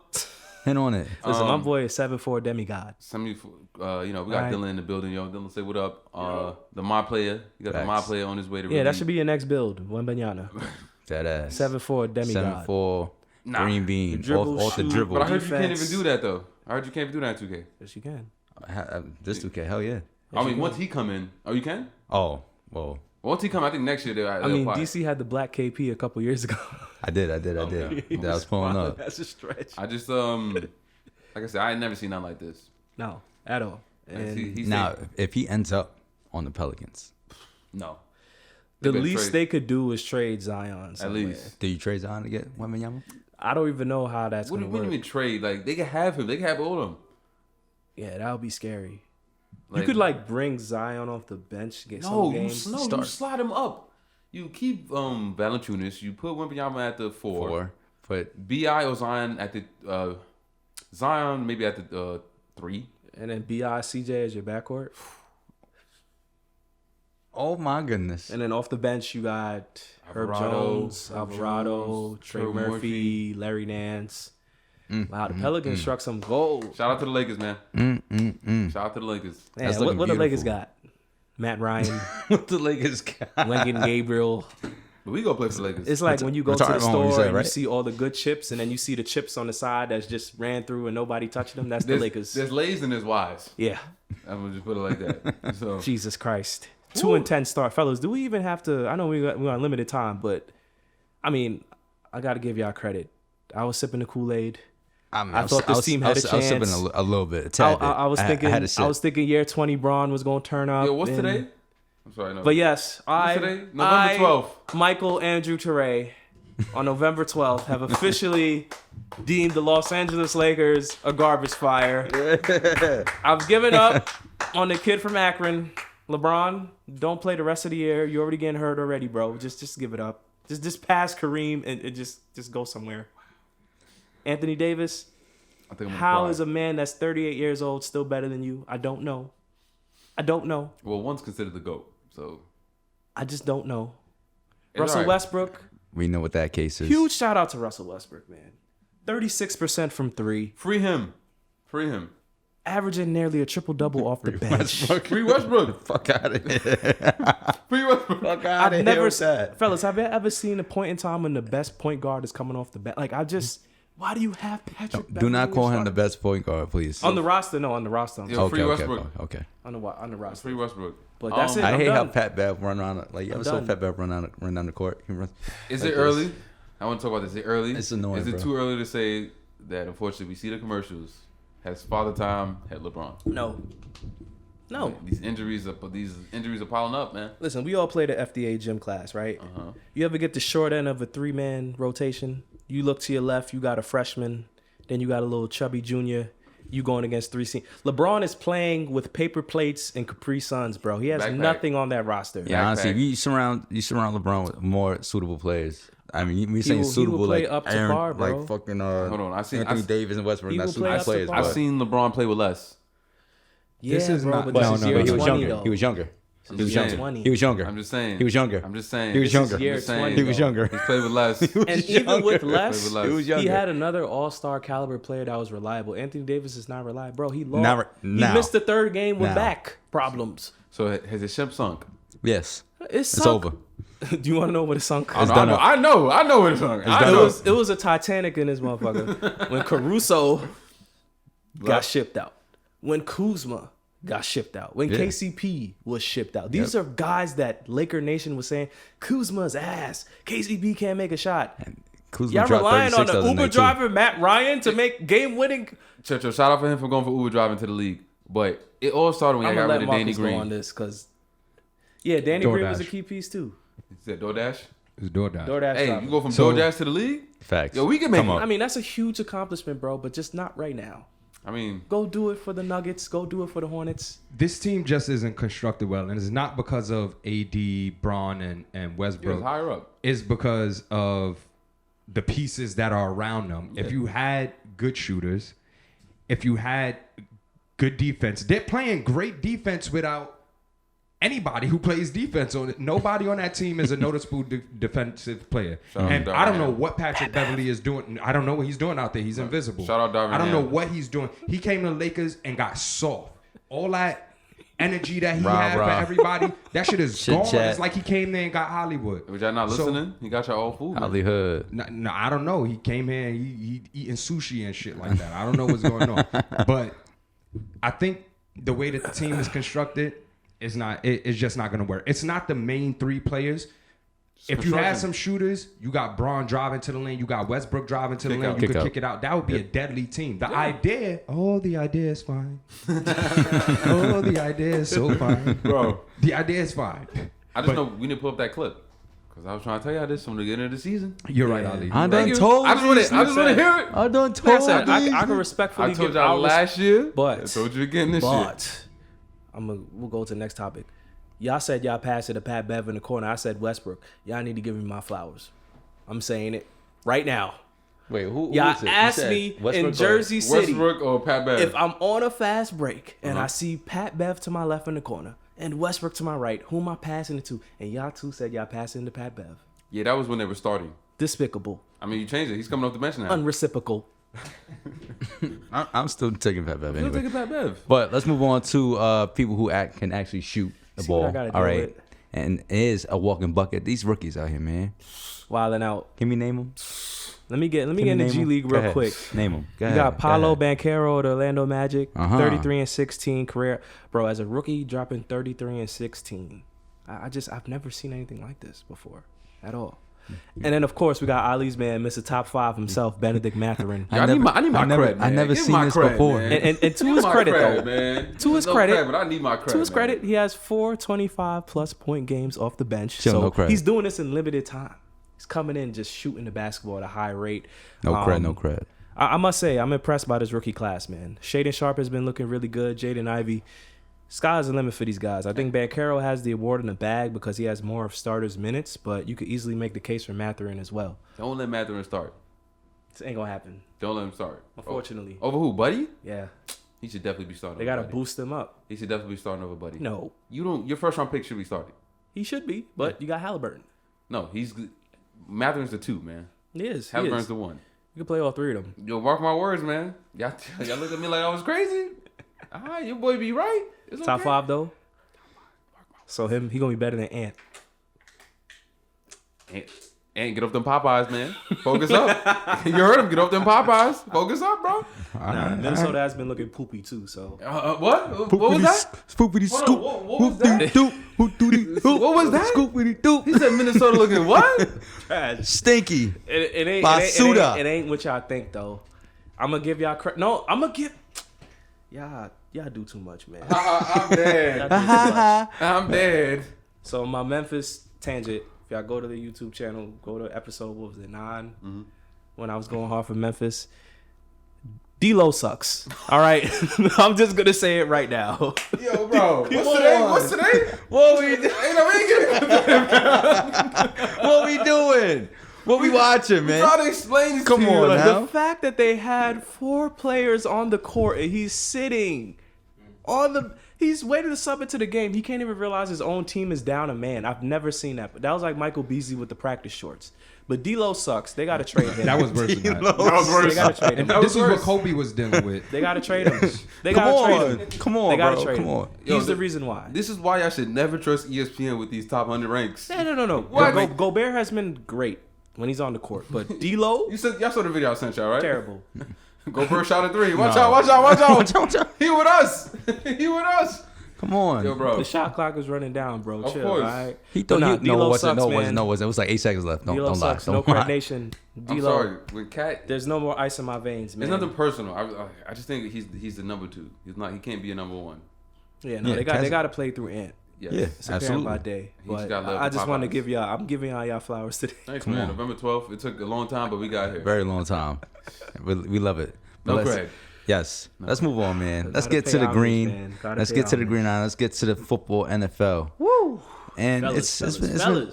Hint on it. Listen, my boy is 7'4" demigod. Some of you, we got Right. Dylan in the building, yo. Dylan, say what up. The my player. You got the my Facts. player on his way to Yeah, that release. should be your next build. Wembanyama. That ass. 7'4" demigod. 7'4", Nah. green bean, Dribble, off the shoot, dribble. But I heard you can't Defense. even do that, though. I heard you can't even do that in 2K. Yes, you can. This 2K, hell yeah. I mean, once he come in. Oh, you can? Oh, well, Once he come, I think next year they'll I mean, apply. DC had the black KP a couple years ago. I did. Okay. That I was pulling up. That's a stretch. I just, like I said, I ain't never seen nothing like this. No, at all. And And he Now, said, if he ends up on the Pelicans, no. the better least trade. they could do is trade Zion. At somewhere. least. do you trade Zion to get Wembanyama? I don't even know how that's What do going you to work. mean trade? Like, they can have him. They can have all of them. Yeah, that would be scary. Like, You could bring Zion off the bench, get No, some games. you slide him up. You keep Valanciunas. You put Wembanyama at the 4. But Bi or Zion at the Zion maybe at the 3. And then Bi CJ as your backcourt. oh my goodness, And then off the bench you got Herb Alvarado, Jones, Alvarado, Trey Trey Murphy, Larry Nance. Wow, the Pelicans struck some gold. Shout out to the Lakers, man. Shout out to the Lakers. Man, That's what looking the Lakers beautiful. got? Matt Ryan, what the Lakers got? Wengen Gabriel. But we go play for the Lakers. It's like when you go to the Retired home, you store said, and right? you see all the good chips, and then you see the chips on the side that's just ran through and nobody touched them. That's the there's, Lakers. There's Lays and there's Ys. Yeah, I'm gonna just put it like that. So Jesus Christ. 2-10 start, fellas. Do we even have to? I know we're on limited time, but I mean, I got to give y'all credit. I was sipping the Kool-Aid. I thought this team had a I was sipping chance. a little bit, a tad bit. I was thinking. had to sip. I was thinking year 20 Braun was going to turn up. yo, what's and- today? I'm sorry, no. But yes, today? November 12th. Michael Andrew Teray, on November 12th, have officially deemed the Los Angeles Lakers a garbage fire. I've given up on the kid from Akron. LeBron, don't play the rest of the year. You're already getting hurt already, bro. Just give it up. Just pass Kareem and just go somewhere. Anthony Davis, I think I'm gonna how cry. is a man that's 38 years old still better than you? I don't know. Well, one's considered the GOAT, so I just don't know. It's Russell all right. Westbrook, We know what that case is. huge shout out to Russell Westbrook, man. 36% from 3, Free him. averaging nearly a triple double off the bench. Free Westbrook. Fuck out of here. Free Westbrook. Fuck out I've never, fellas, have you ever seen a point in time when the best point guard is coming off the bench? Like why do you have Patrick? Do Beverley not in call your him the starting- best point guard, please. on the roster. No, on the roster. Yo, Okay, Free okay, Westbrook. okay. On the roster. Free Westbrook. But that's it. I I'm hate how done. Pat Bev run around. Like you ever saw done. Pat Bev run down the court? He runs. Is like it this. early? I want to talk about this. Is it early? It's annoying, Is it bro. too early to say that unfortunately we see the commercials? Has Father Time had LeBron? No. These injuries are piling up, man. Listen, we all played the FDA gym class, right? Uh-huh. You ever get the short end of a 3-man rotation? You look to your left, you got a freshman, then you got a little chubby junior. You going against 3 seniors. LeBron is playing with paper plates and Capri Suns, bro. He has Backpack. nothing on that roster. Yeah, honestly, Backpack. you surround LeBron with more suitable players. I mean, we saying will- he suitable will play like up to Aaron, par, bro. like fucking Hold on, Anthony Davis and Westbrook, he not will play suitable up to players. par. I've But seen LeBron play with less. Yeah, This is bro, not- but well, this is no, year but he 20, was younger. though. He was younger. He was This is younger. year 20. He was younger. I'm just saying. He was younger. I'm just saying. He was This is younger. year I'm just saying. 20, He was though. younger. He's played with less. And even with less, Play with less. He was younger. he had another all-star caliber player that was reliable. Anthony Davis is not reliable. Bro, he lost. He Now. missed the third game with Now. back problems. So has his ship sunk? Yes, It's it's over. Do you want to know what it sunk? It's done up. I know what it's sunk. I done know. up. It was a Titanic in this motherfucker when Caruso got shipped out. When Kuzma got shipped out. When Yeah. KCP was shipped out. These are guys that Laker Nation was saying, Kuzma's ass. KCP can't make a shot. Kuzma Y'all dropped relying on 36 the other Uber night, too. driver, Matt Ryan, to make game-winning. Shout out for him for going for Uber driving to the league. But it all started when I'm I got going rid to of let Danny Marcus go on Green. this because, yeah, Danny Green was a DoorDash. key piece too. He said DoorDash. It's DoorDash. DoorDash Hey, driver. you go from So- DoorDash to the league? Facts. Yo, we can make Come it. on. I mean, that's a huge accomplishment, bro, but just not right now. I mean, Go do it for the Nuggets. Go do it for the Hornets. This team just isn't constructed well, and it's not because of AD, Braun, and he was Westbrook. higher up. It's because of the pieces that are around them. If you had good shooters, if you had good defense, they're playing great defense without anybody who plays defense on it. Nobody on that team is a noticeable defensive player. Shout out And to I don't Darvin know Ham. what Patrick Beverly is doing. I don't know what he's doing out there. He's invisible. Shout out Darvin I don't know Ham. what he's doing. He came to the Lakers and got soft. All that energy that he Rah, had for rah. everybody, that shit is Chit gone. chat. It's like he came there and got Hollywood. Was y'all not So- listening? He got y'all all food. man. Hollywood. No, I don't know. He came here and he eating sushi and shit like that. I don't know what's going on. But I think the way that the team is constructed is not. It's just not going to work. It's not the main three players. If you had construction. some shooters, you got Braun driving to the lane, you got Westbrook driving to the Kick lane, out. you Kick could out. kick it out. That would be a deadly team. The idea, the idea is fine. The idea is so fine. Bro, The idea is fine. I just know we need to pull up that clip. Because I was trying to tell y'all this from the beginning of the season. You're right, Ali. I Thank done you. told I just want to hear it. I done Like I told said, I can you. respectfully I told give y'all our last year. but I told you again this year. But we'll go to the next topic. Y'all said y'all passed it to Pat Bev in the corner. I said Westbrook. Y'all need to give me my flowers. I'm saying it right now. Wait, who Y'all is it? You asked said me Westbrook in or- Jersey City Westbrook or Pat Bev? if I'm on a fast break and I see Pat Bev to my left in the corner and Westbrook to my right, who am I passing it to? And y'all two said y'all passing it to Pat Bev. Yeah, that was when they were starting. Despicable. I mean, you changed it. He's coming off the bench now. Unreciprocal. I'm still taking Pat Bev He'll anyway. take it Pat Bev. But let's move on to people who can actually shoot the See what I ball. gotta All deal right, with. and it is a walking bucket. These rookies out here, man. Wilding out. Can we name them? Let me get in the G League real quick. Name them. Go You ahead. got Paolo Banchero of the Orlando Magic, Uh-huh. 33 and 16 career. Bro, as a rookie, dropping 33 and 16. I've never seen anything like this before at all. And then, of course, we got Ali's man, Mr. Top 5 himself, Benedict Mathurin. I need my I never- credit, I man. never Give seen my this credit, before. man. And to Give his my credit, credit, though, man. to his No credit, but I need my credit. to his man. credit, he has 4 25-plus-point games off the bench. Still so no credit. he's doing this in limited time. He's coming in just shooting the basketball at a high rate. No credit. No credit. I must say, I'm impressed by this rookie class, man. Shaden Sharp has been looking really good. Jaden Ivey. Sky's the limit for these guys. I think Banchero has the award in the bag because he has more of starters' minutes, but you could easily make the case for Mathurin as well. Don't let Mathurin start. This ain't going to happen, Don't let him start. unfortunately. Over who, Buddy? Yeah. He should definitely be starting. They got to over Buddy. boost him up. He should definitely be starting over Buddy. No, You don't. Your first round pick should be starting. he should be, but you got Halliburton. No, Mathurin's the 2, man. He is. He Halliburton's is. the 1. You can play all three of them. Yo, mark my words, man. Y'all look at me like I was crazy. All right, your boy be right. It's Top okay. 5, though. So he going to be better than Ant. And get off them Popeyes, man. Focus up. You heard him. Get off them Popeyes. Focus up, bro. Nah, Minnesota has been looking poopy, too, so. What? What was that? Spoopity Hold on, scoop. what was that? What was that? Scoopity doop. He said Minnesota looking what? Trash. Stinky. It Basuda. ain't what y'all think though. I'm gonna give y'all credit. No, I'm gonna give y'all do too much, man. I'm dead. Y'all do too much. I'm dead. So my Memphis tangent. If y'all go to the YouTube channel, go to episode 9 when I was going hard for Memphis. D-Lo sucks. All right, I'm just gonna say it right now. Yo, bro. What's today? What we Ain't no What we doing? What we watching, man? Try to explain this Come to you. on Like, now. The fact that they had 4 players on the court and he's sitting on the. He's waiting to sub into the game. He can't even realize his own team is down a man. I've never seen that. But that was like Michael Beasley with the practice shorts. But D'Lo sucks. They got to trade him. That was worse than that. That was worse. They got to trade him. And this is what worse. Kobe was dealing with. They got to trade him. They Come got to trade on. him. Come on, They got to bro. trade Come him. on. Yo, He's the reason why. This is why I should never trust ESPN with these top 100 ranks. No. What? Gobert has been great when he's on the court. But D'Lo, Y'all saw the video I sent y'all, right? terrible. Go first shot at 3. Watch out. He with us. He with us. Come on. Yo, bro. The shot clock is running down, bro. Of Chill, course. all right? He thought But nah, no, it D-Lo wasn't. sucks, No, it man. wasn't. No, it wasn't. It was like 8 seconds left. D-Lo Don't lie. sucks. No Don't Crack lie. Nation. I'm D-Lo. sorry. When Cat, There's no more ice in my veins, man. it's nothing personal. I just think he's the number 2. He's not. He can't be a number 1. Yeah, no, Yeah, they got to play through Ant. Yes. Yeah. It's a parent Absolutely. by day. He just But got love I for just want to Popeyes. give y'all. I'm giving y'all flowers today. Thanks, Come man. on. November 12th. It took a long time, but we got here. Very long time. We love it. But No, let's- Craig. Yes. Let's move on, man. Let's Gotta get pay to the homage, green. man. Gotta Let's pay get to the homage. green line. Let's get to the football NFL. Woo! And Fellas, it's been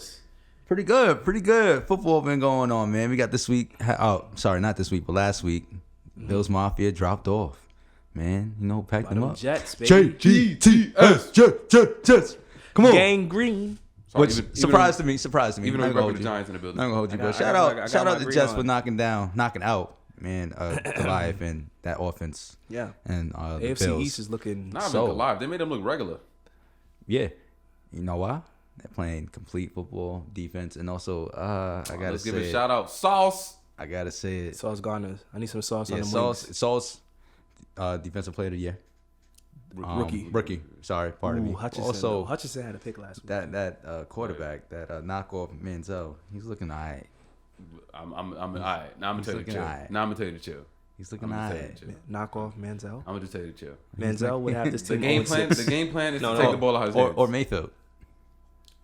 pretty good. Pretty good. Football been going on, man. We got this week. Oh, sorry, not this week, but last week. Bills Mafia dropped off. Man, you know who packed them up? Jets, baby. JGTS. Jets. Come on. Gang green. Sorry, Which even surprised me. Surprised me. Even Not though gonna we're hold the you. Giants in the building. Not gonna hold you, I but got shout my out the green Jets on. for knocking out, man, Goliath and that offense Yeah. and the AFC Bills. East is looking. Nah, So- man, alive. They made them look regular. Yeah, you know why? They're playing complete football defense, and also I gotta Let's say, give a shout out. Sauce. I gotta say it. Sauce Garner. I need some sauce on Yeah, the Sauce, defensive player of the year, rookie. Sorry, pardon me. Hutchinson. Also, Hutchinson had a pick last week. that quarterback, that knockoff Manziel, he's looking alright. I'm all right. Now I'm gonna tell you to looking chill. alright. Now I'm gonna tell you to chill. He's looking I'm gonna tell you alright. to chill. Knock off Manziel. I'm gonna just tell you to chill. Manziel would have this The team. game 0-6. plan. The game plan is No, to no. take the ball out of his hands. Or Mayfield.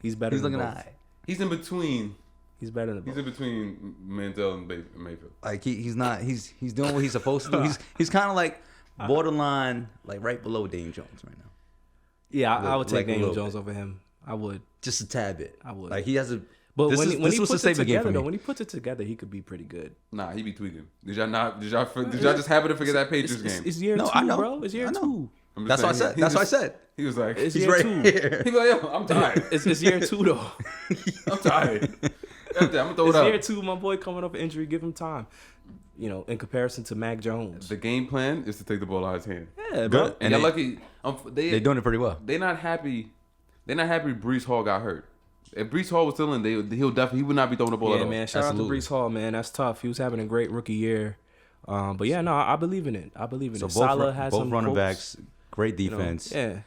He's better. He's than looking both. alright. He's in between. He's better than He's both. in between Manziel and Mayfield. Like he's not he's doing what he's supposed to do. He's kind of like borderline, like right below Daniel Jones right now, Yeah, I would take like a Daniel little Jones over him. I would. just a tad bit. I would. Like he has a. But this when is- he, when this he was a puts it statement game together, for though, me. when he puts it together, he could be pretty good. Nah, he be tweaking. Did y'all just happen to forget that Patriots game? It's year No, two, I know. bro. It's year I know. two. I'm just That's what I saying, said. he That's what I just- said. He was like, It's He's year right two. here. he be like, yo, I'm tired. It's year two though. I'm tired. I'm gonna throw it It's up. year two. My boy coming off injury. Give him time. You know, in comparison to Mac Jones. The game plan is to take the ball out of his hand. Yeah, bro. Good. And And they're they- lucky. They're doing it pretty well. They're not happy. They're not happy. Brees Hall got hurt. If Brees Hall was still in, he would not be throwing the ball at Yeah, all. man. Shout Absolutely. out to Brees Hall, man. That's tough. He was having a great rookie year. But yeah, no, I believe in it. I believe in So it. Salah has both some running quotes, backs, great you know. defense. Yeah,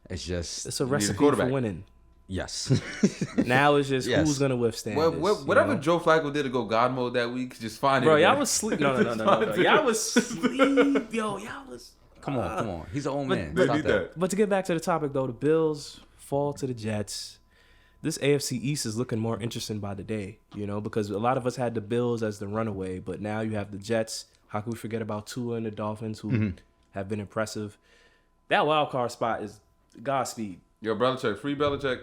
It's just it's a need a recipe for quarterback. winning. yes. Now it's just Yes. who's gonna withstand this, Whatever you know? Joe Flacco did to go God mode that week, just find it. Bro, man. y'all was sleep. No. Y'all was sleep. Yo, y'all was. Come on. He's an old But- man. They Stop need that. But to get back to the topic though, the Bills fall to the Jets. This AFC East is looking more interesting by the day, you know, because a lot of us had the Bills as the runaway, but now you have the Jets. How can we forget about Tua and the Dolphins, who have been impressive? That wild card spot is Godspeed. Yo, Belichick, free Belichick.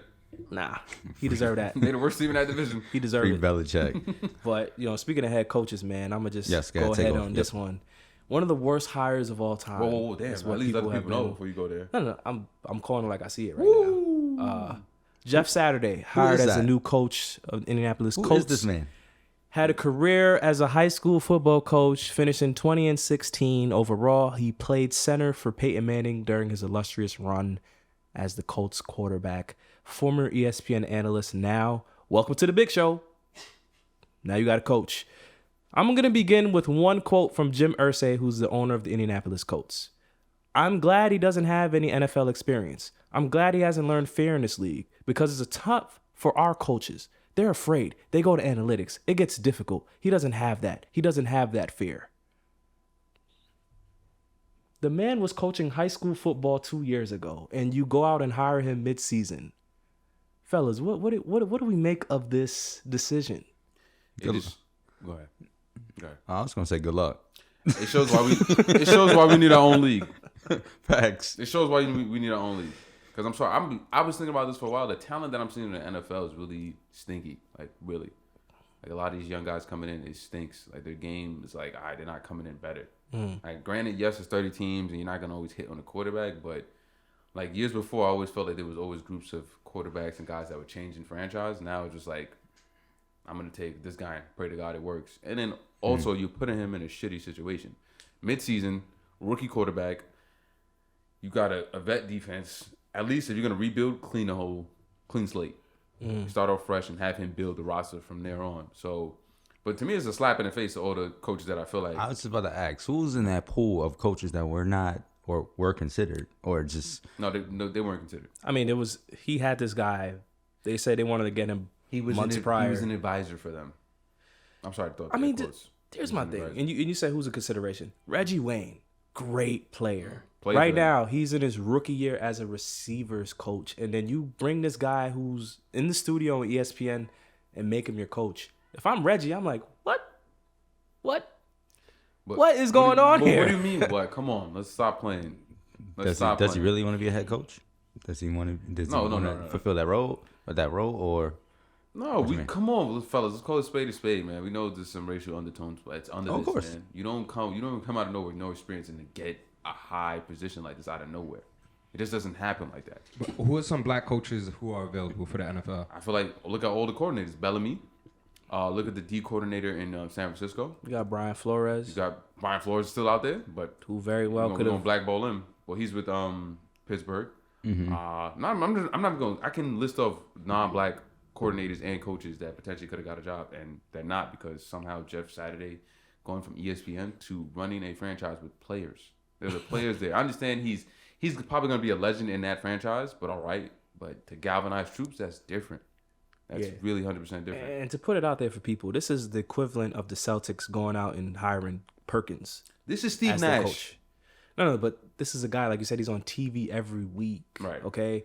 Nah, he deserved that. They the worst team in that division. He deserved Free it. Belichick. But you know, speaking of head coaches, man, I'm gonna just Yes, go go ahead, take ahead off. on Yep. this one. One of the worst hires of all time. Whoa, damn. is At least let the have people know been- before you go there. No, I'm calling it like I see it right now. Jeff Saturday hired is as the that? new coach of Indianapolis Who Colts. is this man? Had a career as a high school football coach, finishing 20-16 overall. He played center for Peyton Manning during his illustrious run as the Colts quarterback. Former ESPN analyst now. Welcome to the big show. Now you got a coach. I'm going to begin with one quote from Jim Irsay, who's the owner of the Indianapolis Colts. I'm glad he doesn't have any NFL experience. I'm glad he hasn't learned fear in this league because it's tough for our coaches. They're afraid. They go to analytics. It gets difficult. He doesn't have that. He doesn't have that fear. The man was coaching high school football 2 years ago, and you go out and hire him mid-season. Fellas, what do we make of this decision? It just, go ahead. I was gonna say good luck. It shows why we need our own league. Facts. It shows why we need our own league. Because I'm sorry, I was thinking about this for a while. The talent that I'm seeing in the NFL is really stinky. Like, really. Like, a lot of these young guys coming in, it stinks. Like, their game is like, all right, they're not coming in better. Like, granted, yes, it's 30 teams, and you're not going to always hit on the quarterback. But, like, years before, I always felt like there was always groups of quarterbacks and guys that would change in franchise. Now it's just like, I'm going to take this guy and pray to God it works. And then, also, you're putting him in a shitty situation. Mid-season, rookie quarterback, you got a vet defense. At least if you're going to rebuild, clean slate. Start off fresh and have him build the roster from there on. So But to me, it's a slap in the face to all the coaches that I feel like. I was just about to ask, who's in that pool of coaches that were not or were considered or just... No, they weren't considered. I mean, he had this guy. They said they wanted to get him months prior. He was an advisor for them. I'm sorry to throw I mean, quotes. here's my thing. And you said who's a consideration? Reggie Wayne, great player. Played Right for them. now, he's in his rookie year as a receivers coach. And then you bring this guy who's in the studio on ESPN and make him your coach. If I'm Reggie, I'm like, what? What is going on here? What do you mean? What? Come on, let's stop playing. Does he really want to be a head coach? Does he want to? No. Fulfill that role or? No, come on, fellas. Let's call it spade a spade, man. We know there's some racial undertones, but it's under Of this, course. man. You don't come out of nowhere, with no experience, and to get a high position like this out of nowhere. It just doesn't happen like that. But who are some black coaches who are available for the NFL? I feel like look at all the coordinators. Bellamy. Look at the D coordinator in San Francisco. You got Brian Flores, You got Brian Flores still out there, but who very well we're could gonna have. blackball him. Well, he's with Pittsburgh. I'm not going. I can list off non-black coordinators and coaches that potentially could have got a job, and they're not because somehow Jeff Saturday going from ESPN to running a franchise with players. There's the players there. I understand he's probably going to be a legend in that franchise, but all right. But to galvanize troops, that's different. That's really 100% different. And to put it out there for people, this is the equivalent of the Celtics going out and hiring Perkins. This is Steve as their Nash. coach. No, but this is a guy, like you said, he's on TV every week. Right. Okay.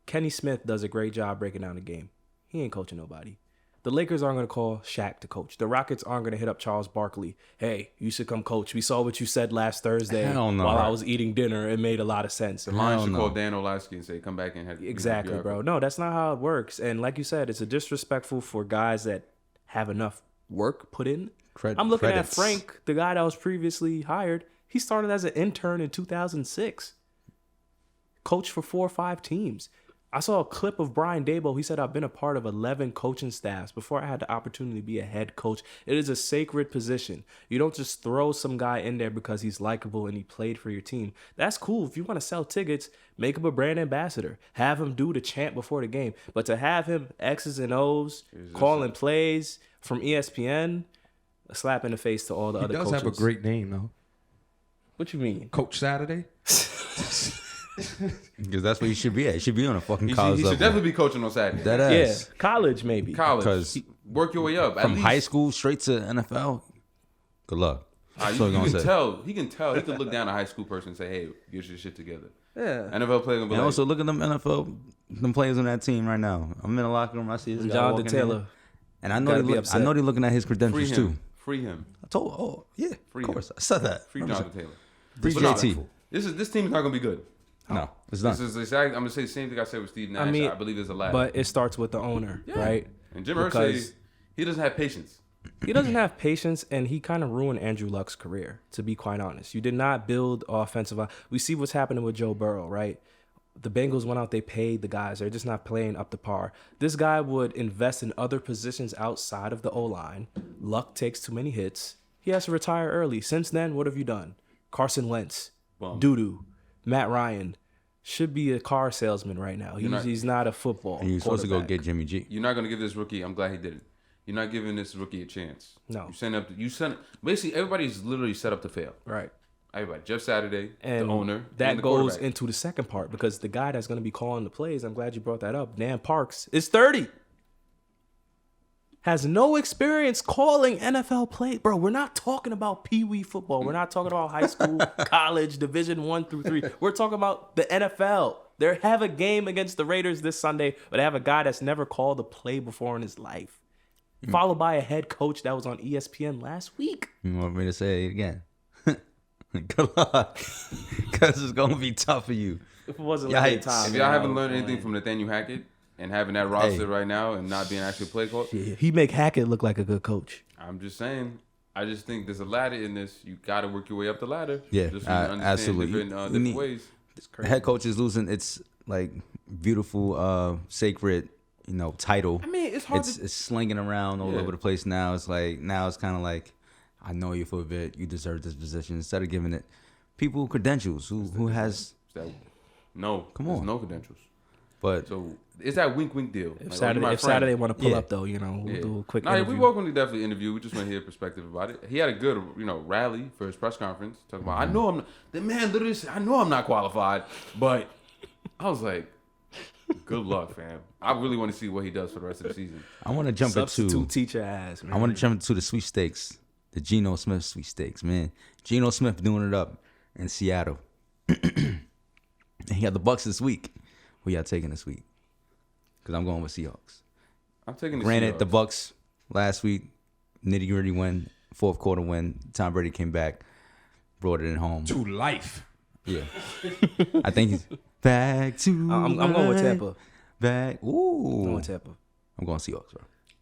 Kenny Smith does a great job breaking down the game. He ain't coaching nobody. The Lakers aren't going to call Shaq to coach. The Rockets aren't going to hit up Charles Barkley. Hey, you should come coach. We saw what you said last Thursday Hell no. while I was eating dinner. It made a lot of sense. The Lions should no. call Dan Orlovsky and say, come back and have Exactly, bro. No, that's not how it works. And like you said, it's a disrespectful for guys that have enough work put in. I'm looking credits. at Frank, the guy that was previously hired. He started as an intern in 2006. Coached for 4 or 5 teams. I saw a clip of Brian Daboll. He said, I've been a part of 11 coaching staffs before I had the opportunity to be a head coach. It is a sacred position. You don't just throw some guy in there because he's likable and he played for your team. That's cool. If you want to sell tickets, make him a brand ambassador. Have him do the chant before the game. But to have him X's and O's, calling plays from ESPN, a slap in the face to all the other coaches. He does have a great name, though. What you mean? Coach Saturday? Because that's what he should be at. He should be on a fucking college He level. should definitely be coaching on Saturday. That Yeah, ass. college maybe. College. 'Cause Work your way up. At From least, high school straight to NFL, good luck. That's you what I'm can gonna say. tell. He can tell. He can look down a high school person and say, hey, get your shit together. Yeah. NFL player gonna be And like, also look at them NFL, them players on that team right now. I'm in the locker room. I see this guy Jonathan walking Taylor. in, and I know Gotta they be look, upset. I know they're looking at his free credentials too. him. Free him. I told, oh yeah, Free of him. course, I said that. Free 100%. Jonathan Taylor. Free But no, JT. This team is not gonna be good. No, it's not. This is exactly. I'm gonna say the same thing I said with Steve Nash. I believe there's a ladder. But it starts with the owner, right? And Jim Irsay, Because he doesn't have patience. he doesn't have patience, and he kind of ruined Andrew Luck's career, to be quite honest. You did not build offensive. We see what's happening with Joe Burrow, right? The Bengals went out, they paid the guys. They're just not playing up to par. This guy would invest in other positions outside of the O-line. Luck takes too many hits. He has to retire early. Since then, what have you done? Carson Wentz, Bum. doo-doo, Matt Ryan. Should be a car salesman right now. He's not a football And you're supposed to go quarterback. get Jimmy G. You're not gonna give this rookie. I'm glad he didn't. You're not giving this rookie a chance. No. You send basically everybody's literally set up to fail. Right. Everybody. Jeff Saturday, And the owner, that and the goes quarterback. into the second part because the guy that's going to be calling the plays, I'm glad you brought that up, Dan Parks, is 30. Has no experience calling NFL plays. Bro, we're not talking about Pee-wee football. We're not talking about high school, college, Division 1 through 3. We're talking about the NFL. They have a game against the Raiders this Sunday, but they have a guy that's never called a play before in his life. Followed by a head coach that was on ESPN last week. You want me to say it again? Good luck, because it's gonna be tough for you. If it wasn't like Yikes. time, If y'all haven't learned anything from Nathaniel Hackett and having that roster Hey. right now and not being actually play called, yeah, he make Hackett look like a good coach. I'm just saying. I just think there's a ladder in this. You got to work your way up the ladder. Yeah, just so you understand absolutely. different, You different need- ways. The head coach is losing its like beautiful, sacred, title. I mean, it's hard It's to. it's slinging around all Yeah. over the place now. It's kind of like, I know you for a bit. You deserve this position. Instead of giving it people credentials who has. No, Come there's on. no credentials. But So it's that wink deal. If Like, Saturday, you my if friend. Saturday want to pull Yeah. up though, we'll do a quick Nah, interview. we welcome to definitely interview. We just want to hear perspective about it. He had a good, rally for his press conference. Talking about, I know I'm. The man literally said, I know I'm not qualified, but I was like, good luck, fam. I really want to see what he does for the rest of the season. I want to jump Substitute into. teacher ass, man. I want to jump into the sweepstakes, the Geno Smith sweepstakes, man. Geno Smith doing it up in Seattle. And he had the Bucks this week. Who y'all taking this week? Because I'm going with Seahawks. I'm taking the Granted, Seahawks. the Bucks last week, nitty gritty win, fourth quarter win. Tom Brady came back, brought it in home. To life. Yeah, I think he's back to. I'm going with Tampa. Back. I'm going Ooh, with Tampa. I'm going Seahawks, bro.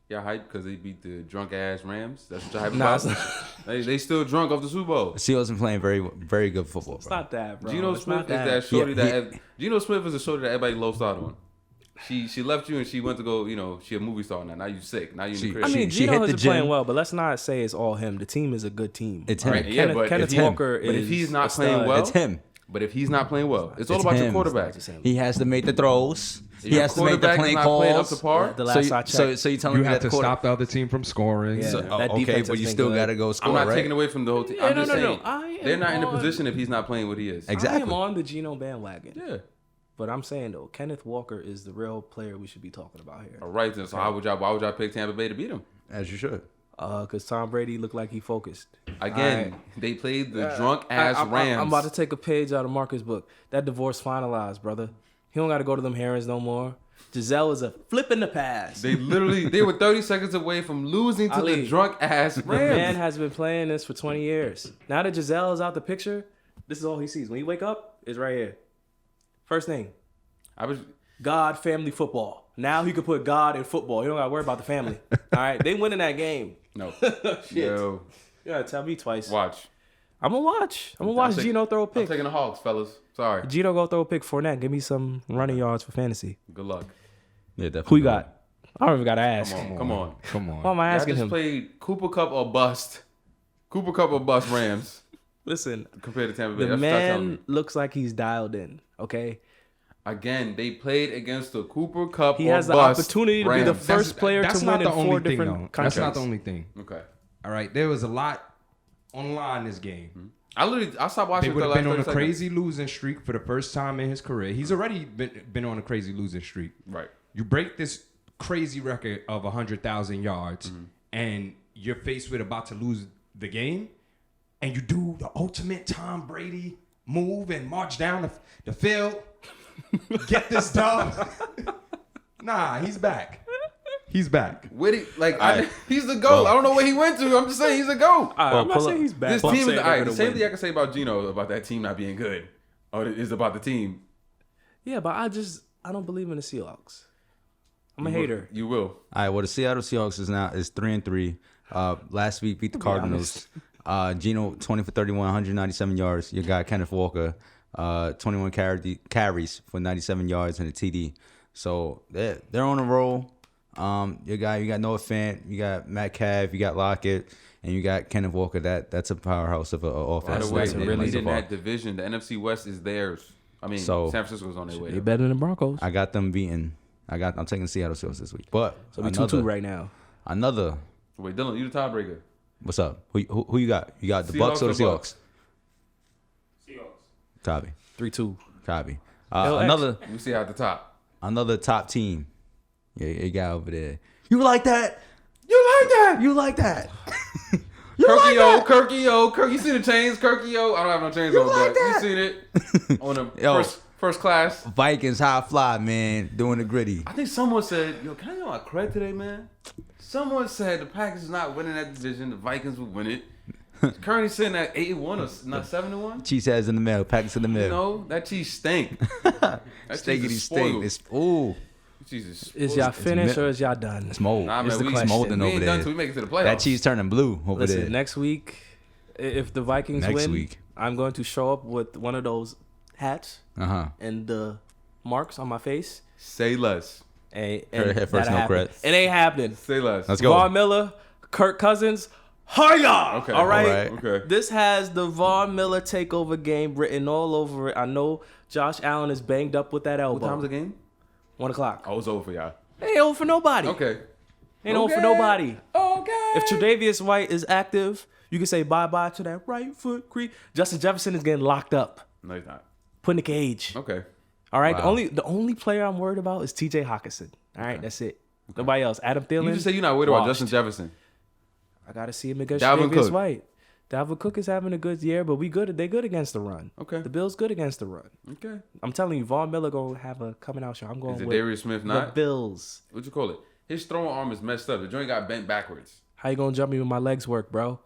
Y'all hype because they beat the drunk ass Rams. That's what y'all hype Nah, about. They still drunk off the Super Bowl. The Seahawks been playing very, very good football, It's bro. not that, bro. Geno It's Smith not is that shorty Yeah, Geno Smith is a shorty that everybody lost out on. She left you and she went to go. She a movie star now. Now you sick. Now you in the She- crib. I mean, she Geno hit has the been playing gym. well, but let's not say it's all him. The team is a good team. It's him. Right, yeah, but Kenneth it's him. Walker is. But if he's not a playing stud. well- It's him. But if he's not playing well, it's all It's about your him. quarterback. It's him. He has to make the throws. He Your has to make the quarterback is play not playing up calls. to par. The last I checked. So you telling You me have that to stop the other team from scoring. Yeah. So, That okay, defense but has you been still good. got to go score, I'm not right? taking away from the whole team. Yeah, I'm no, just no, no. saying I am they're not in a on- position if he's not playing what he is. Exactly. I am on the Geno bandwagon. Yeah. But I'm saying though, Kenneth Walker is the real player we should be talking about here. All right then. So why would y'all pick Tampa Bay to beat him? As you should. Because Tom Brady looked like he focused. Again, All right. they played the drunk ass I'm Rams. about to take a page out of Marcus' book. That divorce finalized, brother. He don't got to go to them herons no more. Giselle is a flip in the pass. They were 30 seconds away from losing to Ali, the drunk ass The man Rams. has been playing this for 20 years. Now that Giselle is out the picture, this is all he sees. When he wake up, it's right here. First thing, I was God, family, football. Now he could put God in football. You don't got to worry about the family. All right, they winning that game. no. Shit. Yo, You got to tell me twice. watch. I'm going to watch. I'm going to watch Geno throw a I'm pick. taking the Hawks, fellas. Sorry. Geno go throw a pick. Fournette, give me some running yards for fantasy. Good luck. Yeah, definitely. Who you got? I don't even got to ask. Come on. Come on. Why am I I asking just him? played Cooper Cup or bust. Cooper Cup or bust Rams Listen, compared to Tampa Bay. the That's what y'all telling man me. looks like he's dialed in, okay? Again, they played against the Cooper Cup He or has the bust opportunity to be the Rams. first player That's to not win the in only 4 thing, different though. countries. That's not the only thing. Okay. All right, there was a lot online this game. I stopped watching They for the would have last been on 30 a seconds. crazy losing streak for the first time in his career. He's already been on a crazy losing streak. Right. You break this crazy record of 100,000 yards, and you're faced with about to lose the game, and you do the ultimate Tom Brady move and march down the field, get this dub. Nah, he's back. He's back. He's the GOAT. I don't know where he went to. I'm just saying he's a GOAT. I'm not pull saying up. he's bad. This but I'm team, saying all they're right, the gonna same win. thing I can say about Geno about that team not being good. Or it's about the team. Yeah, but I don't believe in the Seahawks. I'm a hater. You will. All right. Well, the Seattle Seahawks is 3-3. Last week beat the Cardinals. Geno 20 for 31, 197 yards. Your guy Kenneth Walker, 21 carries for 97 yards and a TD. So they're on a roll. You got Noah Fant, you got Matt Cav, you got Lockett, and you got Kenneth Walker. That's a powerhouse of an By offense. the way, that's a they really lead in so far. that division. The NFC West is theirs. I mean, So- San Francisco's on their way. They there. better than the Broncos. I got them beating. I'm taking Seattle Seahawks this week. But So we 2-2 right now. another. Wait, Dylan, you the tiebreaker. What's up? Who you got? You got the Bucks or the Seahawks Seahawks? Copy. 3-2. Copy. LX. We see at the top. Another top team. Yeah, you got over there. You like that? You like that? You like that? Kirky, you see the chains, Kirky, I don't have no chains on, like but that? you seen it on the Yo. first class. Vikings high fly, man, doing the gritty. I think someone said, "Yo, can I get my credit today, man?" Someone said the Packers is not winning that division. The Vikings will win it. Currently sitting at 8-1 or not 7-1. Cheese heads in the middle, Packers in the You middle. know that cheese stink. That Stinkity cheese is stink. spoiled. It's ooh, Cheese is Is spoiled. y'all finished mi- or is y'all done? it's mold. Nah, It's man, the we question. molding we over ain't done there. till we make it to the playoffs. That cheese turning blue over Listen, there. next week, if the Vikings Next win, week. I'm going to show up with one of those hats and the marks on my face. Say less. And Heard it first, that'll no happen. credit. It ain't happening. Say less. Let's go. Von Miller, Kirk Cousins, hiya! Okay, all right? all right. Okay. This has the Von Miller takeover game written all over it. I know Josh Allen is banged up with that elbow. What time's the game? 1 o'clock. I was over for y'all. Ain't over for nobody. Okay. Ain't over for nobody. Okay. If Tre'Davious White is active, you can say bye-bye to that right foot creep. Justin Jefferson is getting locked up. No, he's not. Put in the cage. Okay. All right. Wow. The only player I'm worried about is T.J. Hawkinson. All right. That's it. Nobody else. Adam Thielen. You just say you're not worried about washed. Justin Jefferson. I gotta see him against Dalvin Tre'Davious Cook. White. Dalvin Cook is having a good year, but we good. They good against the run. Okay. The Bills good against the run. Okay. I'm telling you, Von Miller gonna have a coming out show. I'm going Is it with Darius Smith the not? Bills. What you call it? His throwing arm is messed up. The joint got bent backwards. How you gonna jump me when my legs work, bro?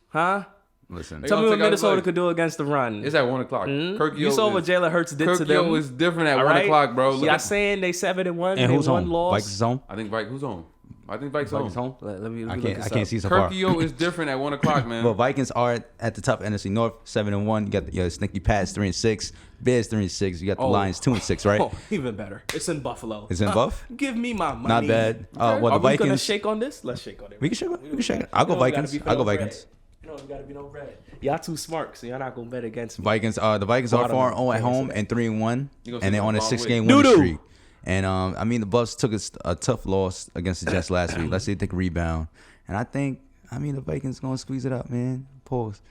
Huh? Listen, They Tell me gonna what take out his Minnesota legs. could do against the run. It's at 1 o'clock. You saw what Jalen Hurts did to them. Kirkio is different at All 1 right? o'clock, bro. Y'all saying they 7-1, and they who's one home? loss. Vikings is home. I think who's on? I think Vikes Vikings home. home. Let me I look can't. this I can't up. see so far. Kirkio is different at 1 o'clock, man. But Vikings are at the top of NFC North, 7-1. You got your sneaky Pats 3-6, Bears 3-6. You got the Oh. Lions 2-6, right? Oh, even better. It's in Buffalo. It's in Buff? Give me my money. Not bad. Are Well, the we gonna Vikings. shake on this? Let's shake on it. We can shake. We can shake it. I'll go Vikings. I'll go Vikings. You know, you gotta be no red. Y'all too smart, so y'all not gonna bet against me. Vikings. The Vikings are 4-0 at home and 3-1, You gonna and they're say on a Von 6-game Doo-doo. winning streak. And I mean, the Bucks took a tough loss against the Jets last week. Let's see if they can rebound. And I think, the Vikings gonna squeeze it up, man. Pause.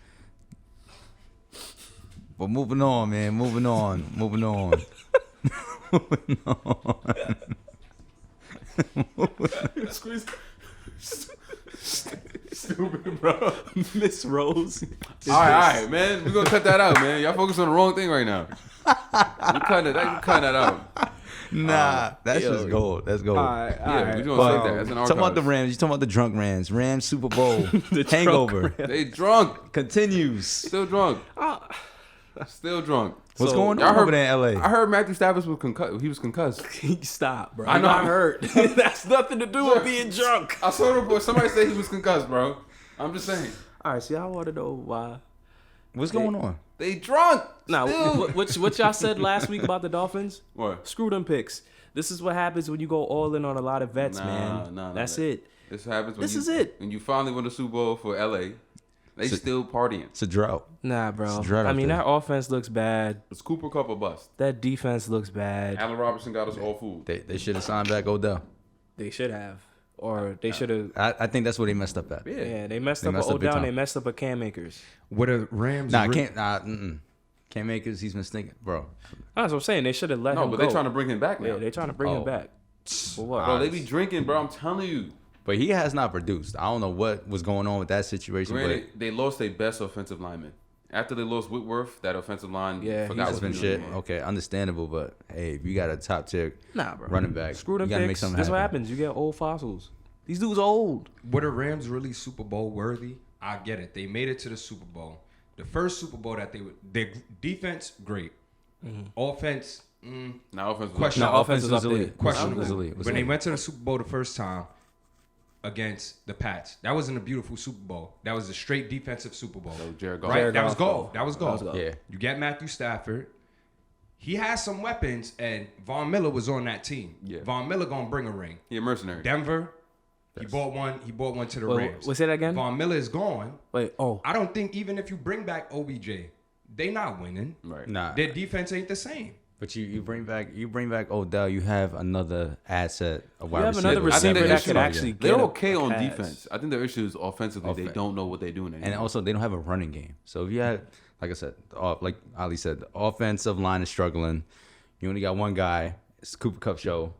But moving on, man. Moving on. Moving on. Squeeze. Stupid, bro. Miss Rose. all right, man. We're going to cut that out, man. Y'all focus on the wrong thing right now. You cutting that out. Nah, that's yo. just gold. That's gold. All right, all Yeah, right. we're going to But, take that. That's an talking about the archive. Rams. You talking about the drunk Rams. Rams Super Bowl The drunk hangover They drunk. continues. Still drunk. Still drunk. What's So, going y'all on heard- over there in LA? I heard Matthew Stafford was concussed. He was concussed. Stop, bro. I know. I hurt. That's nothing to do with being drunk. I saw the report. Somebody said he was concussed, bro. I'm just saying. All right, so y'all want to know why? What's going on? They drunk. Now, Still. what y'all said last week about the Dolphins? What? Screw them picks. This is what happens when you go all in on a lot of vets, man. Nah, That's nah. it. This happens when This you, is it. When you finally win the Super Bowl for LA. They So- still partying. It's a drought. Nah, bro. It's drought I out mean, there. that offense looks bad. It's Cooper Cup or bust. That defense looks bad. Allen Robinson got us all fooled. They should have signed back Odell. They should have. Or they should have. I think that's what they messed up at. Yeah, they messed They up messed a up big Odell and time. they messed up a Cam Akers. What the Rams? Nah, can't make it. He's been stinking, bro. That's what I'm saying. They should have let No, him but go. they're trying to bring him back now. Yeah, they're trying to bring him Oh. back. For what? Bro, they be drinking, bro. I'm telling you. But he has not produced. I don't know what was going on with that situation. Granted, they lost their best offensive lineman. After they lost Whitworth, that offensive line Yeah, forgot but it's what been he was shit. doing. Okay, understandable. But hey, if you got a top tier Nah, bro. running back, Screw them you gotta make picks. something That's what happen. happens. You get old fossils. These dudes old. Were the Rams really Super Bowl worthy? I get it. They made it to the Super Bowl. The first Super Bowl that their defense great, offense Now offense was Question. No, offense was up there. questionable. Was elite. Was When they elite. went to the Super Bowl the first time against the Pats, that wasn't a beautiful Super Bowl. That was a straight defensive Super Bowl. So Jared Goff. Right? Jared That was Goff, gold. though. That was That was gold. gold. Yeah. You get Matthew Stafford. He has some weapons, and Von Miller was on that team. Yeah. Von Miller gonna bring a ring. He a mercenary. Denver, he bought one. He bought one to the Wait, Rams. what's that again? Von Miller is gone. Wait, oh. I don't think even if you bring back OBJ, they not winning. Right. Nah, Their defense ain't the same. but you bring back Odell. You have another asset. A wide You have receiver. another I think receiver the that issue- could actually get They're a okay on pass. defense. I think their issue is offensively. They Offense. don't know what they're doing anymore. And also, they don't have a running game. So if you had, like I said, like Ali said, the offensive line is struggling. You only got one guy. It's the Cooper Cup show,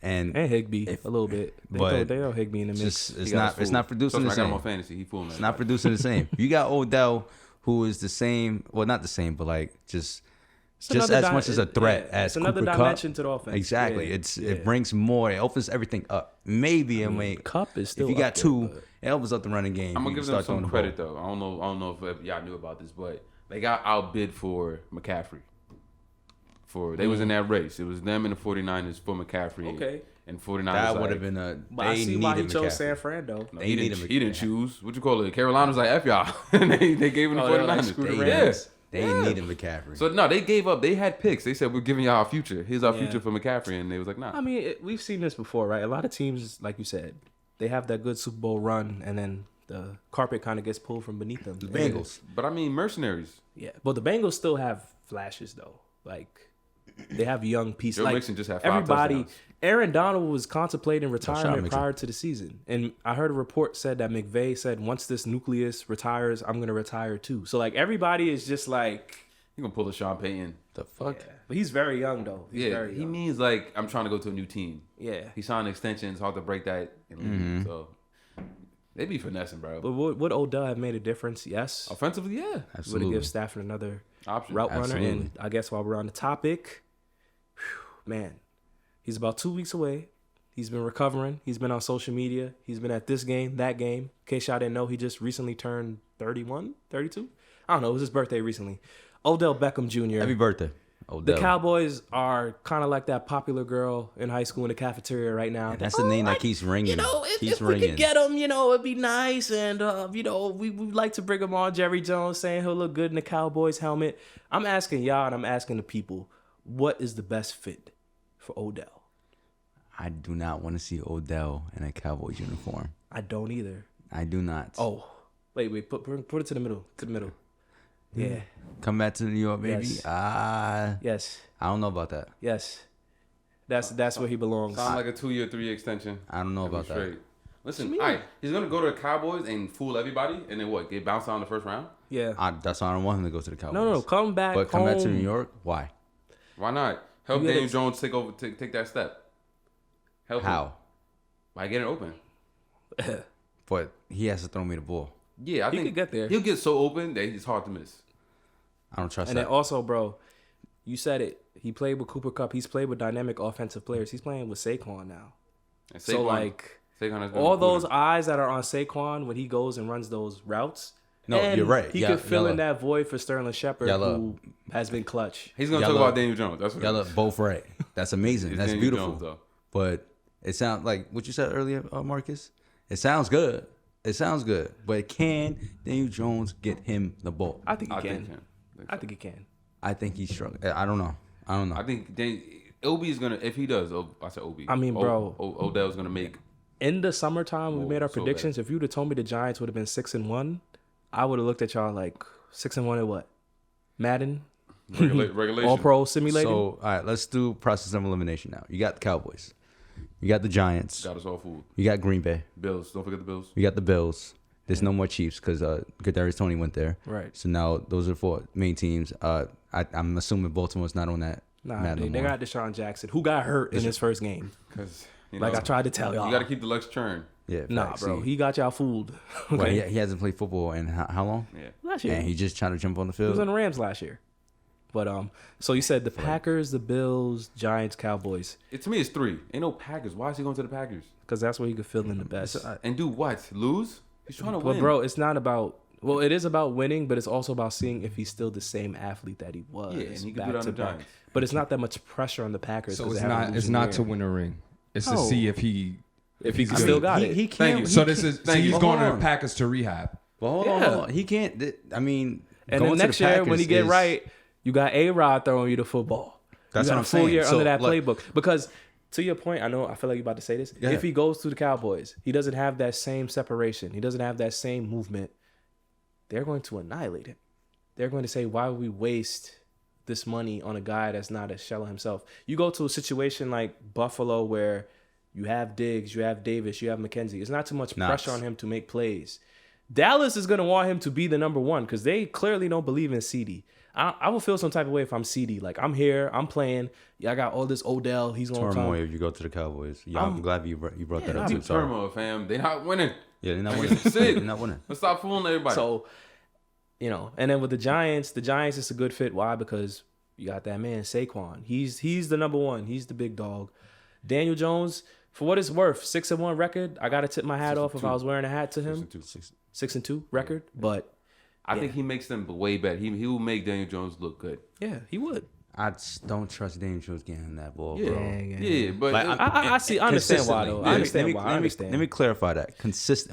and And Higbee a little bit. but They throw Higbee in the it's mix. just it's He got not us it's fooled. not producing Trust the me, I got him on same. fantasy. He fooled me. It's not producing the same. You got Odell, who is the same. Well, not the same, but like just another as di- much as a threat yeah, as it's another Cooper dimension Cup. to the offense. Exactly. Yeah, It brings more. It opens everything up. Maybe Cup is still if you up got there, two, but- it opens up the running game. I'm You gonna give can them start throwing some the credit ball. though. I don't know if y'all knew about this, but they got outbid for McCaffrey. They was in that race. It was them and the 49ers for McCaffrey. Okay. And 49ers. That would have like, been a. But I They see why he needed chose McCaffrey. San Fran though. No, They he, need didn't, him. he didn't choose. What you call it? Carolina was like, F y'all. And they gave him the Oh, they were like, 49ers. screw the Yeah. Rams. They needed McCaffrey. So, no, they gave up. They had picks. They said, we're giving y'all our future. Here's our Yeah. future for McCaffrey. And they was like, nah. I mean, we've seen this before, right? A lot of teams, like you said, they have that good Super Bowl run, and then the carpet kind of gets pulled from beneath them. the Bengals. But I mean, mercenaries. Yeah, but the Bengals still have flashes though. Like They have young pieces. Joe Like Mixon just had 5 everybody, touchdowns. Aaron Donald was contemplating shout out retirement Mixon. prior to the season, and I heard a report said that McVay said once this nucleus retires, I'm gonna retire too. So like everybody is just like, He gonna pull a Sean Payton. The fuck? but he's very young though. He's Yeah, very he young. means like I'm trying to go to a new team. Yeah. He signed an extension. It's hard to break that. And leave. So they be finessing, bro. But would Odell have made a difference? Yes. Offensively, yeah, Would have Absolutely. given Stafford another option. route runner. Absolutely. And I guess while we're on the topic, man, he's about 2 weeks away. He's been recovering. He's been on social media. He's been at this game, that game. In case y'all didn't know, he just recently turned 31, 32. I don't know. It was his birthday recently. Odell Beckham Jr. Happy birthday, The Odell. Cowboys are kind of like that popular girl in high school in the cafeteria right now. That's the name that keeps ringing. Keeps If we ringing. could get him, it'd be nice. And, we'd like to bring him on. Jerry Jones saying he'll look good in the Cowboys helmet. I'm asking y'all and I'm asking the people, what is the best fit for Odell? I do not want to see Odell in a Cowboys uniform. I don't either. I do not. Oh, wait, put it to the middle. To the middle. Yeah. Come back to New York, baby. Yes. Yes. I don't know about that. Yes. That's where he belongs. Sound like a 2-year, 3-year extension. I don't know He'll be about that. straight. Listen, What you all mean? right, he's gonna go to the Cowboys and fool everybody, and then what? Get bounced out in the first round? Yeah. That's why I don't want him to go to the Cowboys. No, come back But come back to home. New York. Why? Why not? Help You gotta- Daniel Jones take that step. Help him How? by getting open. But he has to throw me the ball. Yeah, I He think could get there. He'll get so open that it's hard to miss. I don't trust And that. then also, bro, you said it. He played with Cooper Kupp. He's played with dynamic offensive players. He's playing with Saquon now. And So, like, Saquon has been all those recruited. eyes that are on Saquon when he goes and runs those routes. No, and you're right. He Yeah, could fill in y'all that void for Sterling Shepard, Y'all who has been clutch. He's gonna Y'all talk look- about Daniel Jones. That's what Y'all it look is. both right. That's amazing. It's That's Daniel beautiful. Jones, though. But it sounds like what you said earlier, Marcus. It sounds good. It sounds good. But can Daniel Jones get him the ball? I think he I can. think he can. I think he can. I think he's struggling. I don't know. I think OB is gonna, if he does. I said OB. I mean, bro. Odell's gonna make. In the summertime, we Oh, made our so predictions. If you'd have told me the Giants would have been 6-1, I would have looked at y'all like 6-1 at what? Madden? Regulation. All Pro simulated? So, all right, let's do process of elimination now. You got the Cowboys. You got the Giants. Got us all fooled. You got Green Bay. Bills. Don't forget the Bills. You got the Bills. There's no more Chiefs because Kadarius Toney went there. Right. So now those are 4 main teams. I'm assuming Baltimore's not on that. Nah, map no they more. got Deshaun Jackson, who got hurt in his first game. Because Like I tried to tell y'all. you got to keep the legs churn. Yeah, Nah, facts. bro. See, He got y'all fooled. well, Okay. he hasn't played football in how long? Yeah. Last year. And he just trying to jump on the He was field. on the Rams last year. But so you said the Packers, the Bills, Giants, Cowboys, To me, it's 3. Ain't no Packers. Why is he going to the Packers? because that's where he could fill in the best. And do what? Lose? He's trying to But win. bro, it's not about. Well, it is about winning, but it's also about seeing if he's still the same athlete that he was. Yeah, and he could back do that on to the back. Giants. But it's not that much pressure on the Packers. So 'cause it's they have a not. It's losing not year. to win a ring. It's to No. see if he. If he's good. still got it. He Thank can't. you. So this is. So Thank you. he's But going hold to on. the Packers to rehab. But hold Yeah. on. He can't. I mean, And going then to next the year, when Packers he get is- right, you got A-Rod throwing you the football. That's you got what I'm a full saying. year So, under that like- playbook. Because to your point, I feel like you're about to say this. Yeah. If he goes to the Cowboys, he doesn't have that same separation. He doesn't have that same movement. They're going to annihilate him. They're going to say, why would we waste this money on a guy that's not a shell of himself? You go to a situation like Buffalo where you have Diggs, you have Davis, you have McKenzie. It's not too much Knox. pressure on him to make plays. Dallas is going to want him to be the number one because they clearly don't believe in CD. I will feel some type of way if I'm CD. Like, I'm here, I'm playing. Yeah, I got all this Odell. He's going to come. turmoil if you go to the Cowboys. Yeah, I'm glad you brought that Yeah, up nah, too. Sorry. Turmoil, fam. They not winning. Yeah, they're not Like, winning. it's sick. They're not winning. Let's stop fooling everybody. So, and then with the Giants is a good fit. Why? Because you got that man, Saquon. He's the number one. He's the big dog. Daniel Jones, for what it's worth, 6-1 record. I got to tip my hat off if I was wearing a hat to him. 6-2 record. But I think he makes them way better. He will make Daniel Jones look good. yeah, he would. I just don't trust Daniel Jones getting that ball, Yeah, bro. yeah, but Like, I see. I understand why though. Consistently. I understand why. I Let understand. me clarify that.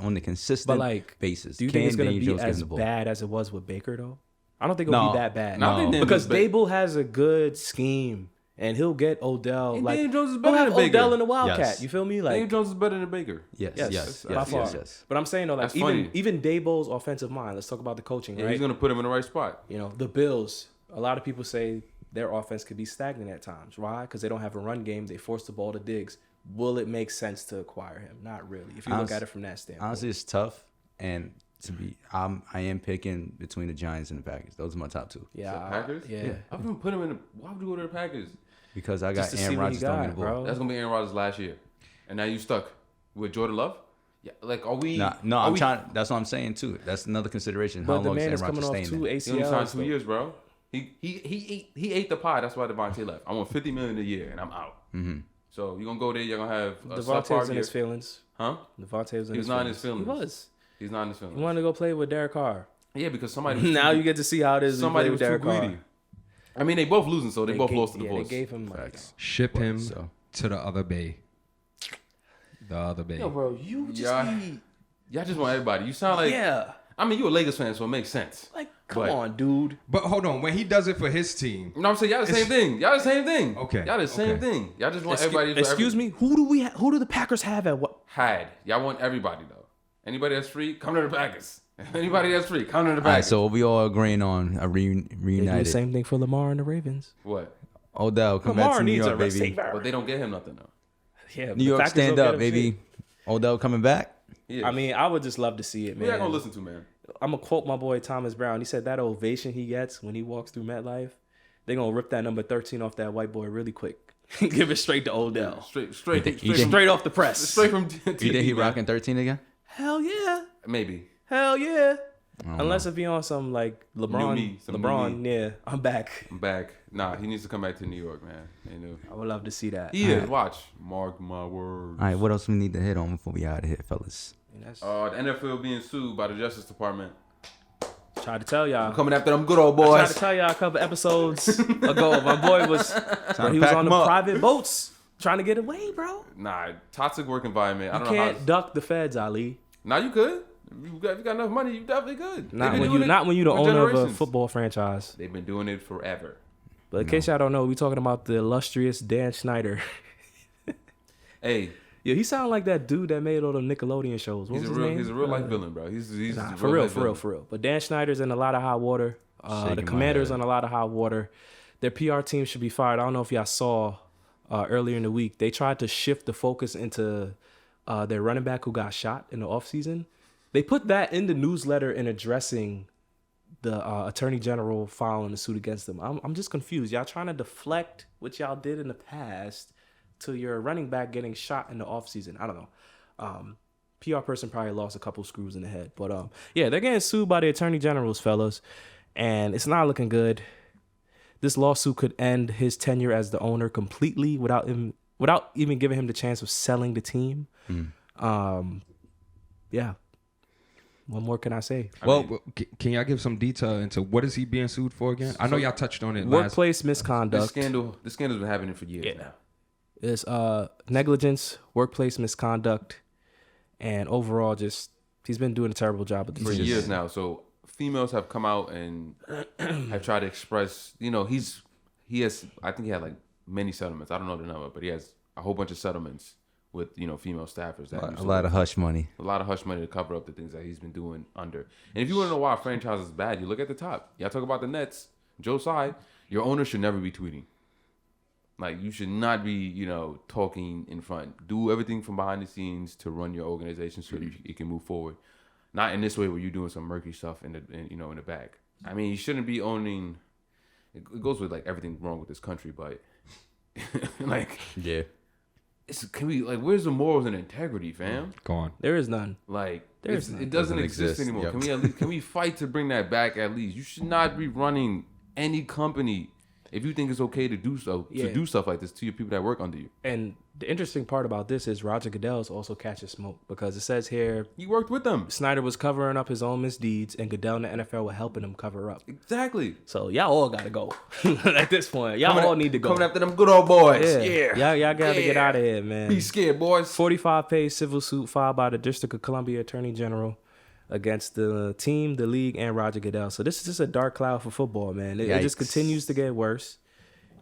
On the consistent But like, basis. do you think it's can gonna Daniel be Jones get as him the ball? bad as it was with Baker though? I don't think it'll No. be that bad. No, I think because Daniel's Dable has a good scheme, and he'll get Odell. And like Daniel Jones is he'll better have than Baker. Odell in the Wildcat. Yes. You feel me? Daniel Like, Jones is better than Baker. Yes, yes, yes, by yes, far. yes, yes. But I'm saying though, like That's funny. even Dable's offensive mind. Let's talk about the coaching, Yeah, right? he's gonna put him in the right spot. The Bills. A lot of people say their offense could be stagnant at times. Why? Because they don't have a run game. They force the ball to Diggs. Will it make sense to acquire him? Not really. If you look at it from that standpoint. Honestly, it's tough. And I am picking between the Giants and the Packers. Those are my top two. Yeah. So Packers? Yeah. I've been putting him in. Why would you go to the Packers? Because I Just got to see Aaron what he Rodgers throwing me got, the ball. bro. That's gonna be Aaron Rodgers last year, and now you stuck with Jordan Love. Yeah, like are we? No, I'm trying. That's what I'm saying too. That's another consideration. How But the long is man Aaron is coming Rodgers off staying 2 there? He only signed ACLs. 2 years, bro. He ate the pie. That's why Devontae left. I want $50 million a year, and I'm out. Mm-hmm. So you're gonna go there. You're gonna have a Devontae subpar was in year. his feelings. Huh? Devontae was in He his was not in his feelings. feelings. He was. He's not in his feelings. He wanted to go play with Derek Carr. Yeah, because somebody. Was Now you get to see how it is. somebody to was play too with Derek greedy. Carr. I mean, they both losing, so they both lost to the They Bulls. gave him money. Facts. Ship him So to the other bay. The other bay. Yo, bro, you just Y'all just want everybody. You sound like. yeah. I mean, you're a Lakers fan, so it makes sense. Like, come But- on, dude. But hold on, when he does it for his team, You know what I'm saying? Y'all the same thing. Y'all the same thing. Okay, Y'all the same okay. thing. Y'all just want everybody. Excuse me. Who do the Packers have at what? Y'all want everybody though. Anybody that's free, come to the Packers. Anybody that's free, come to the all right, Packers. so we all agreeing on a They do the reunited. same thing for Lamar and the Ravens. What? Odell, come back Lamar to New needs York, a baby. receiver. But they don't get him nothing though. Yeah, New York, stand up, baby. Odell coming back. Yeah. I mean, I would just love to see it, who man. y'all gonna listen to, man? I'm gonna quote my boy Thomas Brown. He said that ovation he gets when he walks through MetLife, they're gonna rip that number 13 off that white boy really quick. Give it straight to Odell. Straight Straight off the press. straight from. You think he rocking 13 again? Hell yeah. Maybe. Hell yeah. I don't Unless if he on some like LeBron. me, some LeBron, new yeah. I'm back. I'm back. Nah, he needs to come back to New York, man. You know. I would love to see that. He is. Watch. Mark my words. All right, what else we need to hit on before we out of here, fellas? And that's, The NFL being sued by the Justice Department. tried to tell y'all. Coming after them good old I tried boys. to tell y'all a couple episodes ago. My boy was he was pack on 'em the up. private boats trying to get away, bro. Nah, toxic work environment. I You don't know how. can't duck the feds, Ali. Nah, you could. If you got enough money, you definitely could. Not They've been when doing you it the for owner of a generations. football franchise. They've been doing it forever. But in case y'all don't know, we talking about the illustrious Dan Schneider. Hey, Yeah, he sounded like that dude that made all the Nickelodeon shows. What he's was a his name? real life villain, bro. He's Nah, a for real, life for real, villain. for real. But Dan Schneider's in a lot of hot water. The Shaking my Commanders head. on a lot of hot water. Their PR team should be fired. I don't know if y'all saw earlier in the week. They tried to shift the focus into their running back who got shot in the offseason. They put that in the newsletter in addressing the attorney general filing a suit against them. I'm just confused. Y'all trying to deflect what y'all did in the past to your running back getting shot in the offseason. I don't know. PR person probably lost a couple screws in the head. But yeah, they're getting sued by the attorney generals, fellas. And it's not looking good. This lawsuit could end his tenure as the owner completely without even giving him the chance of selling the team. Yeah. What more can I say? well, can y'all give some detail into what is he being sued for again? I know y'all touched on it last. Workplace misconduct. This scandal's been happening for years now. It's negligence, workplace misconduct, and overall just he's been doing a terrible job at the For team. years now. So females have come out and have tried to express, he has, I think he had like many settlements. I don't know the number, but he has a whole bunch of settlements with, female staffers. That A lot of hush money. a lot of hush money to cover up the things that he's been doing under. And if you want to know why a franchise is bad, you look at the top. Y'all talk about the Nets. Joe Tsai, your owner should never be tweeting. Like, you should not be, talking in front. Do everything from behind the scenes to run your organization so you can move forward. Not in this way where you're doing some murky stuff in the back. I mean, you shouldn't be owning. It goes with like everything wrong with this country, but like, Yeah. where's the morals and integrity, fam? Go on. There is none. Like, There's it doesn't exist anymore. Yep. Can we fight to bring that back at least? You should not be running any company if you think it's okay to do so Yeah. to do stuff like this to your people that work under you. And the interesting part about this is Roger Goodell's also catching smoke because it says here You worked with them. Snyder was covering up his own misdeeds and Goodell and the NFL were helping him cover up. Exactly. So y'all all gotta go at this point. Y'all all need to go. Coming after them good old boys. Yeah. Y'all gotta get out of here, man. Be scared, boys. 45-page civil suit filed by the District of Columbia Attorney General against the team, the league, and Roger Goodell. So this is just a dark cloud for football, man. It just Yikes. continues to get worse.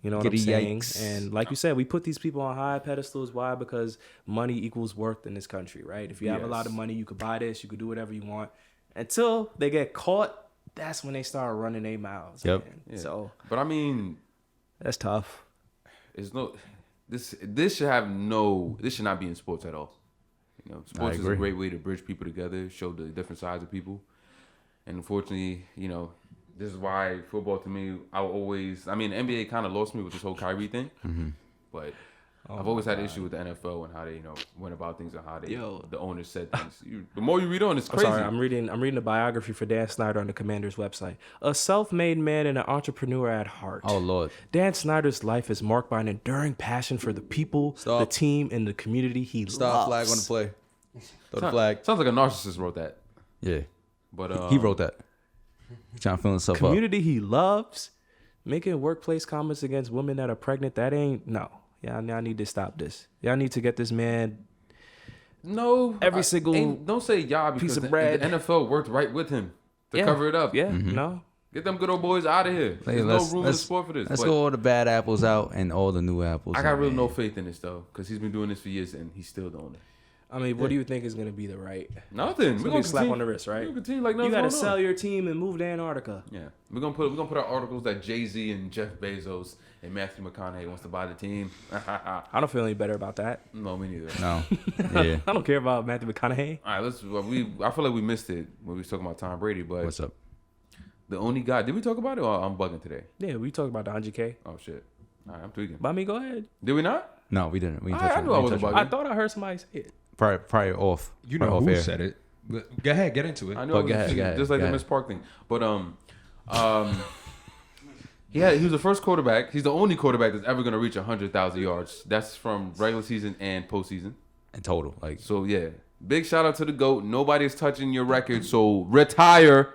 You know what I'm Giddy saying? yikes. And like you said, we put these people on high pedestals. Why? Because money equals worth in this country, right? If you have a lot of money, you could buy this, you could do whatever you want. Until they get caught, that's when they start running their mouths. Yep. Man. Yeah. So But I mean, That's tough. It's no. This should not be in sports at all. You know, sports is a great way to bridge people together, show the different sides of people. And unfortunately, you know, this is why football to me, NBA kind of lost me with this whole Kyrie thing. Mm-hmm. But I've always had an issue with the NFL and how they, you know, went about things and how the owners said things. The more you read on, it's crazy. I'm reading a biography for Dan Snyder on the Commander's website. A self-made man and an entrepreneur at heart. Oh, Lord. Dan Snyder's life is marked by an enduring passion for the people, the team, and the community he loves. Flag on the play. Throw the flag. Sounds like a narcissist wrote that. Yeah. But he wrote that. He's trying to fill himself community he loves. Making workplace comments against women that are pregnant, that ain't, no. Y'all need to stop this. Y'all need to get this man don't say y'all because piece of bread. The NFL worked right with him to cover it up. Yeah, no. Get them good old boys out of here. There's no room in the sport for this. Let's go all the bad apples out and all the new apples. I got really no faith in this though, because he's been doing this for years and he's still the owner. I mean, what do you think is going to be the right? Nothing. We're going to slap on the wrist, right? We're gonna continue like you got to sell your team and move to Antarctica. Yeah, we're gonna put out articles that Jay-Z and Jeff Bezos and Matthew McConaughey wants to buy the team. I don't feel any better about that. No, me neither. No. Yeah. I don't care about Matthew McConaughey. All right, I feel like we missed it when we was talking about Tom Brady, but What's up? The only guy. Did we talk about it? Or I'm bugging today. Yeah, we talked about the 100K. Oh shit! All right, I'm tweaking. But I mean, go ahead. Did we not? No, we didn't. We didn't I knew I wasn't bugging. I thought I heard somebody say it. Probably off. You know who said it. But go ahead, get into it. I know. Go ahead. Just like the Miss Park thing. But he was the first quarterback. He's the only quarterback that's ever going to reach 100,000 yards. That's from regular season and postseason. In total, like. So yeah, big shout out to the GOAT. Nobody's touching your record, so retire.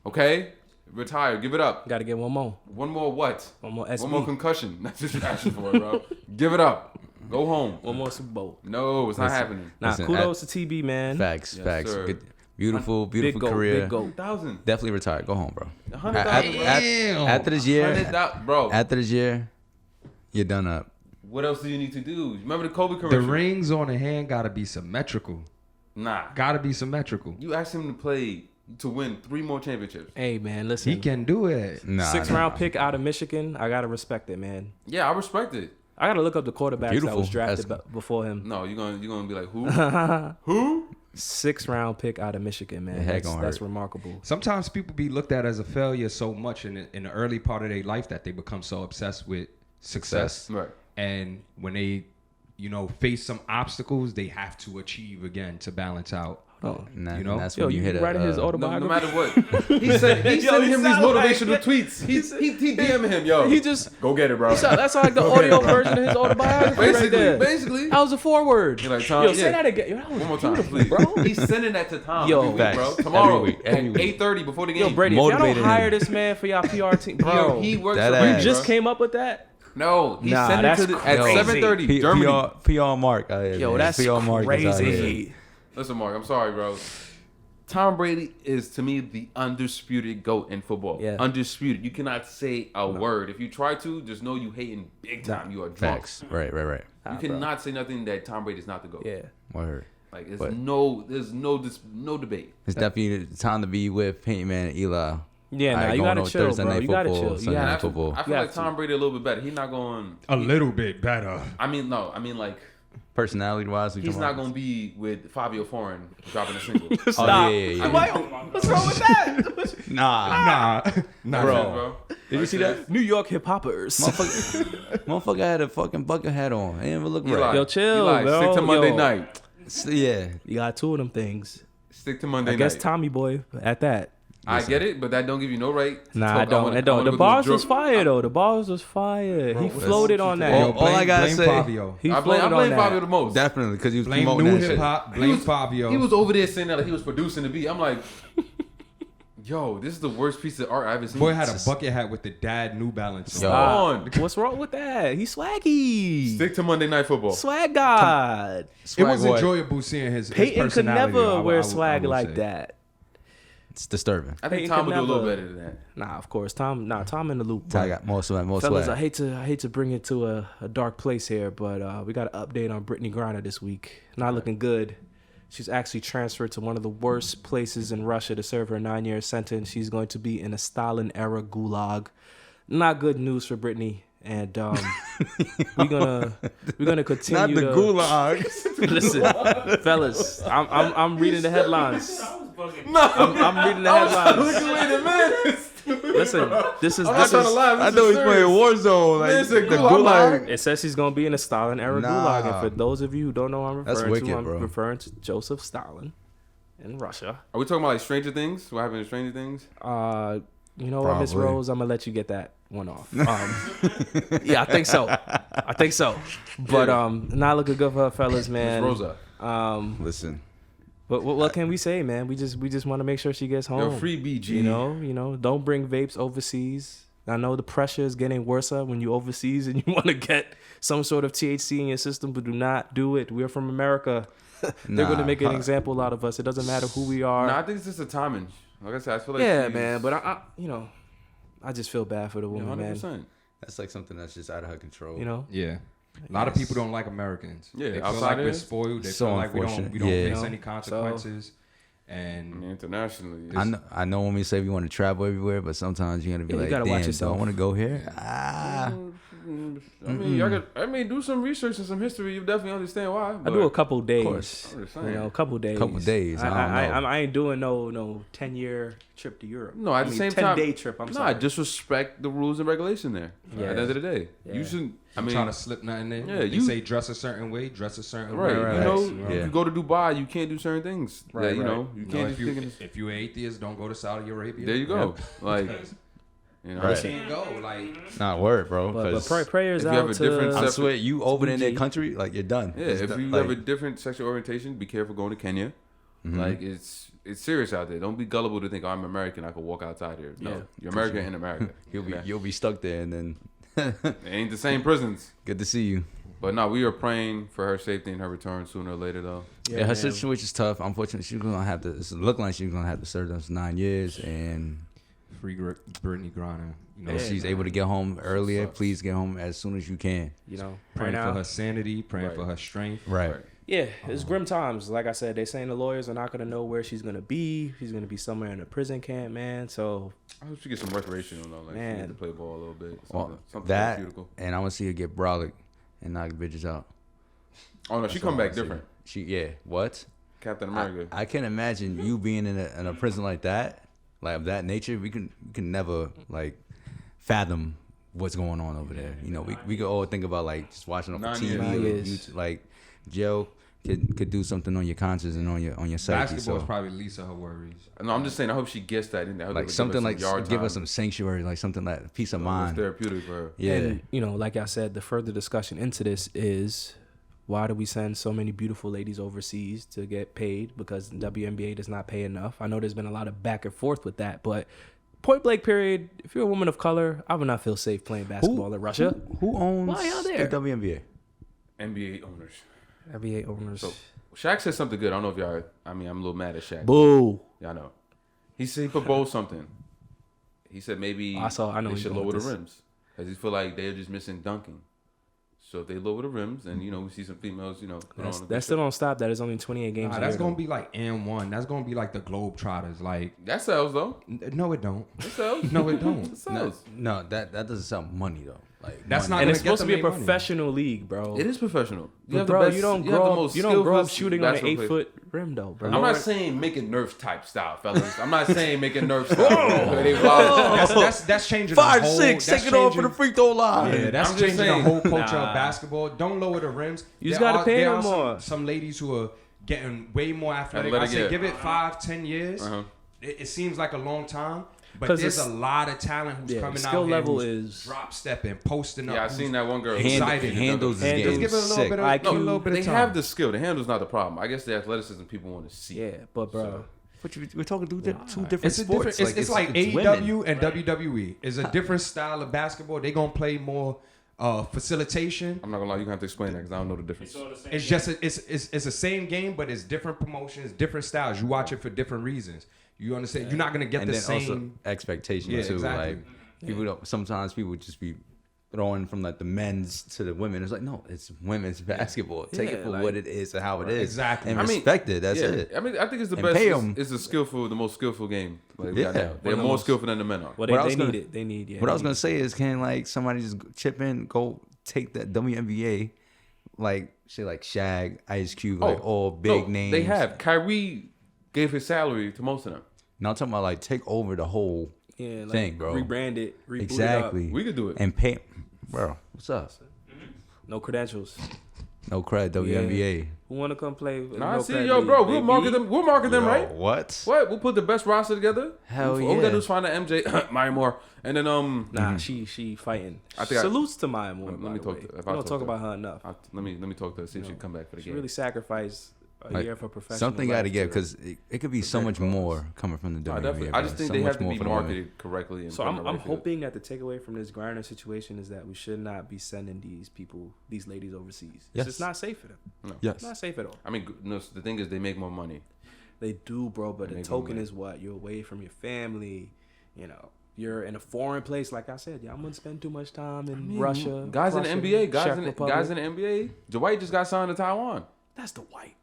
Okay, retire. Give it up. Got to get one more. One more what? One more SB. One more concussion. That's just asking for it, bro. Give it up. Go home. One more Super Bowl. No, it's not happening. Nah, kudos to TB, man. Facts. Sir. Good, beautiful Big goat, career. Big goat. 100,000. Definitely retired. Go home, bro. 100,000. After this year, 100,000, bro. After this year, you're done up. What else do you need to do? Remember the Kobe The commercial? rings on the hand gotta be symmetrical. Nah. Gotta be symmetrical. You asked him to win 3 more championships. Hey, man, listen. He can do it. Nah, 6th round pick out of Michigan. I got to respect it, man. Yeah, I respect it. I got to look up the quarterbacks that was drafted That's- before him. No, you're gonna be like, who? Who? 6th round pick out of Michigan, man. Your head gonna That's hurt. remarkable. Sometimes people be looked at as a failure so much in the early part of their life that they become so obsessed with success. Right. And when they, face some obstacles, they have to achieve again to balance out. And You know? that's Yo, when you hit writing his No autobiography? matter what. He sending him these motivational like- tweets. He DMing him, yo. He just... Go get it, bro. That's like the audio version of his autobiography right there. Basically. That was a foreword. You're like, Tom, Yo, say that again. Yo, that was One more time, beautiful, please. bro. He's sending that to Tom Yo, every week, facts. bro. Tomorrow Every week. at 8:30 before the game. Yo, Brady, if y'all don't Motivated hire him. this man for y'all PR team, bro, Yo, he works That for ass. Brady, you just bro. came up with that? No, he Nah, sent it that's to at crazy. 7:30 Germany. PR Mark. Yo, that's PR Mark is out here. crazy. Listen, Mark, I'm sorry, bro. Tom Brady is, to me, the undisputed GOAT in football. Yeah. Undisputed. You cannot say a word. If you try to, just know you hating big time. You are drunk. Facts. Right. You cannot say nothing that Tom Brady is not the GOAT. Yeah. Word. Like, there's But- no debate. It's definitely time to be with Peyton Manning and Eli. Yeah, nah, Alright, you going gotta on chill, Thursday bro. night You gotta football, chill. Sunday You night have to. football. I feel You like have Tom Brady a little bit better. He's not going. A little bit better. I mean, like Personality wise, he's not going to be with Fabio Foreign dropping a single. Stop. yeah. What's wrong with that? Nah. Nah, Bro. Did you see that? New York hip hoppers. Motherfucker had a fucking bucket hat on. It didn't even look Eli, right. Yo, chill, Eli, bro. stick to Monday Yo. night. Yeah. You got 2 of them things. Stick to Monday I guess night. Tommy boy at that. I get it, but that don't give you no right. to Nah, talk. I don't. wanna- It don't. wanna The go bars do a was drip. fire though. The bars was fire. Bro, He what's- floated on that. All I gotta blame say- Fabio. He I floated blame on Fabio that. the most. Definitely, because he was Blame promoting new that hip shit. hop. Blame Fabio. He was over there saying that like he was producing the beat. I'm like, yo, this is the worst piece of art I've ever seen. Boy had a bucket hat with the dad New Balance. Yo. on. on. What's wrong with that? He's swaggy. Stick to Monday Night Football. Swag god. It was boy. enjoyable seeing his Peyton could personality. never wear I swag will like say. that. It's disturbing. I think Peyton Tom could would do a little never- better than that. Nah, of course. Tom in the loop. I got more swag, more Fellas, swag. I hate to bring it to a dark place here, but we got an update on Brittany Griner this week. Not looking good. She's actually transferred to one of the worst places in Russia to serve her 9-year sentence. She's going to be in a Stalin-era gulag. Not good news for Brittany. and we're gonna continue. Not the to, gulag. Listen, fellas, I'm reading the headlines. I'm reading the headlines. Listen, this is. I know he's playing Warzone. Like, Listen, the gulag. gulag. It says he's gonna be in a Stalin era gulag, and for those of you who don't know what I'm That's referring wicked, to, I'm bro. referring to Joseph Stalin in Russia. Are we talking about like Stranger Things? What happened in Stranger Things? You know what, Miss Probably. Rose? I'm gonna let you get that one off. Yeah, I think so. But not looking good for her, fellas, man. Miss Rosa. Listen. But what can we say, man? We just want to make sure she gets home. Yo, free BG. You know, don't bring vapes overseas. I know the pressure is getting worse when you're overseas and you want to get some sort of THC in your system, but do not do it. We're from America. They're going to make an example out of us. It doesn't matter who we are. No, I think it's just a timing. Like I said, I feel like Yeah, she's- man. But I just feel bad for the Yeah, woman, man. 100%. That's like something that's just out of her control. You know, Yeah. A lot of people don't like Americans. Yeah, they feel outside like we're it. spoiled. They So feel like we don't unfortunate. face Yeah. any consequences. And Internationally. I know when we say we want to travel everywhere, but sometimes you're gonna be Yeah, you like, gotta watch damn, yourself. don't want to go here. Ah, I mean, do some research and some history. You definitely understand why. I But do a couple days. course. I'm just saying. You know, a couple days. Couple days, I don't know. I ain't doing no 10-year trip to Europe. No, at the same 10 time, 10-day trip. I'm no, sorry. just respect the rules and regulation there. Yeah. At the end of the day, Yeah. you shouldn't. I mean, trying to slip nothing in. Yeah, They you- say dress a certain way, dress a certain right? way. right, You know, right. if you go to Dubai, you can't do certain things. Right, That, you right. know, you You know, can't if be you thinking. if you're atheist, don't go to Saudi Arabia. There you go. Like, you know, Right. You can't go. Like not word, bro. but 'cause prayers if you have out a to. different I separate- swear, you over in their BG. country, like you're done. yeah. It's If done. you Like, have a different sexual orientation, be careful going to Kenya. mhm. Like it's serious out there. Don't be gullible to think, oh, I'm American, I can walk outside here. No, Yeah. you're American in America. you'll be stuck there, and then It ain't the same prisons. good to see you. But no, we are praying for her safety and her return sooner or later, though. Yeah, her man. situation's tough. Unfortunately, she's gonna have to. It's looking like she's gonna have to serve those 9 years, and free Brittany Griner. You know, if she's able to get home earlier, sucks. please get home as soon as you can. You know, praying right for now. her sanity, praying Right. for her strength. Right. Right. Yeah, it's grim times. Like I said, they're saying the lawyers are not going to know where she's going to be. She's going to be somewhere in a prison camp, man. So, I hope she gets some recreational, though. Like, she Man. get to play ball a little bit. Well, Something that, beautiful. and I want to see her get brolic and knock bitches out. Oh, no, she That's come all I back see. different. What? Captain America. I can't imagine you being in a prison like that, like of that nature. We can never like fathom what's going on over there. You know, we could all think about like just watching off 9 TV years. or 9 years. YouTube. Like jail could do something on your conscience and on your psyche. Basketball is So probably the least of her worries. no, I'm just saying, I hope she gets that in there. I hope they like give her something some like yard give time. us some sanctuary, like something like peace of It's mind. therapeutic for her. Yeah. and, you know, like I said, the further discussion into this is why do we send so many beautiful ladies overseas to get paid because the WNBA does not pay enough? I know there's been a lot of back and forth with that, but point blank period, if you're a woman of color, I would not feel safe playing basketball in Russia. Who owns Why y'all there? the WNBA? NBA owners. NBA owners. So, Shaq said something good. I don't know if y'all. I mean, I'm a little mad at Shaq. Boo. Y'all know. He said he proposed something. He said maybe I know they he's should going lower the with this. rims because he feel like they're just missing dunking. So if they lower the rims, and you know we see some females, you know, put on a That good still shirt. don't stop. That is only 28 games. Nah, a that's year, gonna though. be like N1. That's gonna be like the Globetrotters. Like, That sells though. no, it don't. It sells. No, it don't. It sells. No, that doesn't sound money though. Like That's money. And gonna it's get supposed to them be a any money. professional league, bro. It is professional. But have the bro, best- you don't have the grow up. most You don't grow up skillful shooting on an basketball players. 8-foot rim, though, bro. I'm not saying make it Nerf type style, fellas. I'm not saying make it Nerf style. Where they wild. That's changing the 5'6", whole, take that's it off for changing- the free throw line. Yeah, that's I'm just changing the saying. whole culture Nah. of basketball. Don't lower the rims. You just There gotta are- pay there them are more. Some ladies who are getting way more athletic. Athletic, I say yeah. give it 5-10 years. Uh-huh. It seems like a long time, but 'Cause there's it's- a lot of talent who's Yeah, coming the out skill here level who's is- drop stepping, posting up. Yeah, I who's seen that one girl. excited. Handles is And getting Just give it a little sick. bit of IQ. a little bit They of time. have the skill. The handle's not the problem. I guess the athleticism people want to see. Yeah, but bro, But we're talking two different It's a sports. different. It's like AEW women. and WWE. It's a different style of basketball. They gonna play more facilitation. I'm not gonna lie, you gonna have to explain that because I don't know the difference. It's just it's the same game, but it's different promotions, different styles. You watch it for different reasons. You understand? You're not gonna get And the then also same. expectation Yeah, too. exactly. Like people don't. Sometimes people just be throwing from like the men's to the women. It's like, no, it's women's basketball. Take it for like- what it is and how it is. Exactly. And I mean, respect it. That's yeah. it. I mean, I think it's the And best. pay 'em. It's the most skillful game. Like, we got Yeah. now. They're more skillful than the men are. Well, What I they was need gonna- it. They need. Yeah. What I was they gonna need say is, can like somebody just chip in, go take that WNBA, like shit like Shaq, Ice Cube, like all big names. They have. Kyrie gave his salary to most of them. Now I'm talking about like take over the whole it. Yeah, like, thing, bro. Rebrand it. Reboot Exactly. It up. We could do it. And pay, bro. What's up? No credentials. No credit, WNBA. Who want to come play? Nah, no see, credit yo, league, bro, we'll baby? market them. We'll market them, Yo, right? What? What? We'll put the best roster together. Hell All we yeah. gotta do is find an MJ, Maya Moore, and then Nah, she fighting. I think Salutes to Maya Moore. Let by me the talk way. to- if We I don't talk talk to- about her enough. let me talk to her, see if she can come back for the She game. really sacrificed a Like, year for professional. Something got to life get to- because it could be so much more coming from the No, WNBA. definitely. I just bro. think So they much have to more be for the women. marketed correctly. And So put in I'm the right field. hoping that the takeaway from this Griner situation is that we should not be sending these ladies overseas. Yes. It's just not safe for them. Yes. It's not safe at all. I mean, no, the thing is, they make more money. They do, bro. But They the make token money. is what? You're away from your family. You know, you're in a foreign place. Like I said, y'all wouldn't spend too much time in Russia. Guys in the Prussia, NBA, Czech guys in Republic. the NBA. Dwight just got signed to Taiwan. That's the white.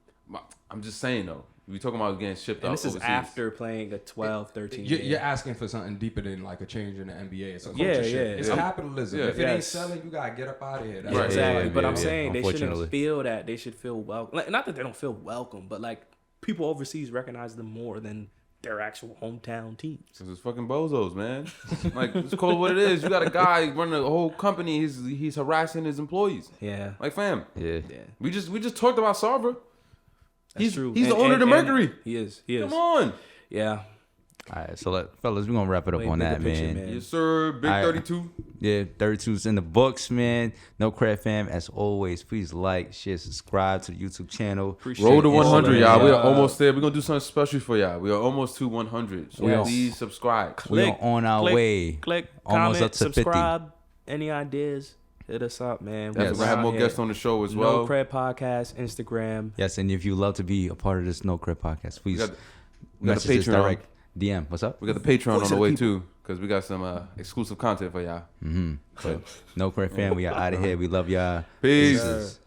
I'm just saying though. We talking about getting shipped And out this is overseas. after playing a 12, 13 You're game. asking for something deeper than like a change in the NBA. It's a culture Yeah, shit. yeah. It's Yeah. capitalism. Yeah. If it ain't Yes. selling, you gotta get up out of here. That's Yeah, Right. exactly. Yeah, but yeah, I'm yeah. saying they shouldn't Unfortunately. feel that. They should feel welcome. Like, not that they don't feel welcome, but like people overseas recognize them more than their actual hometown teams. This is fucking bozos, man. Like, it's called what it is. You got a guy running a whole company. He's harassing his employees. Yeah, Like, fam, Yeah. yeah. we just talked about Sarver. That's true. He's the And- owner of the and Mercury. He is. He is. Come on. Yeah. All right, so fellas, we're gonna wrap it up Way on bigger that, picture, man. man. Yes, sir. Big I- 32. Yeah, 32's in the books, man. No Credit Fam, as always, please like, share, subscribe to the YouTube channel. Appreciate Roll to all 100, the, y'all. We are uh, almost there. We're going to do something special for y'all. We are almost to 100. So Yes. please subscribe. We are Click, on our click, way. Click, Almost comment, up to 50. subscribe. Any ideas? Hit us up, man. We're going to have more guests on the show as No well. Cred Podcast, Instagram. Yes, and if you love to be a part of this No Credit podcast, please We got the message us Patreon. direct DM. What's up? We got the Patreon Voice on of the the way, people. too, because we got some exclusive content for y'all. But No Credit Fam, we are out of here. We love y'all. Peace. Deuces.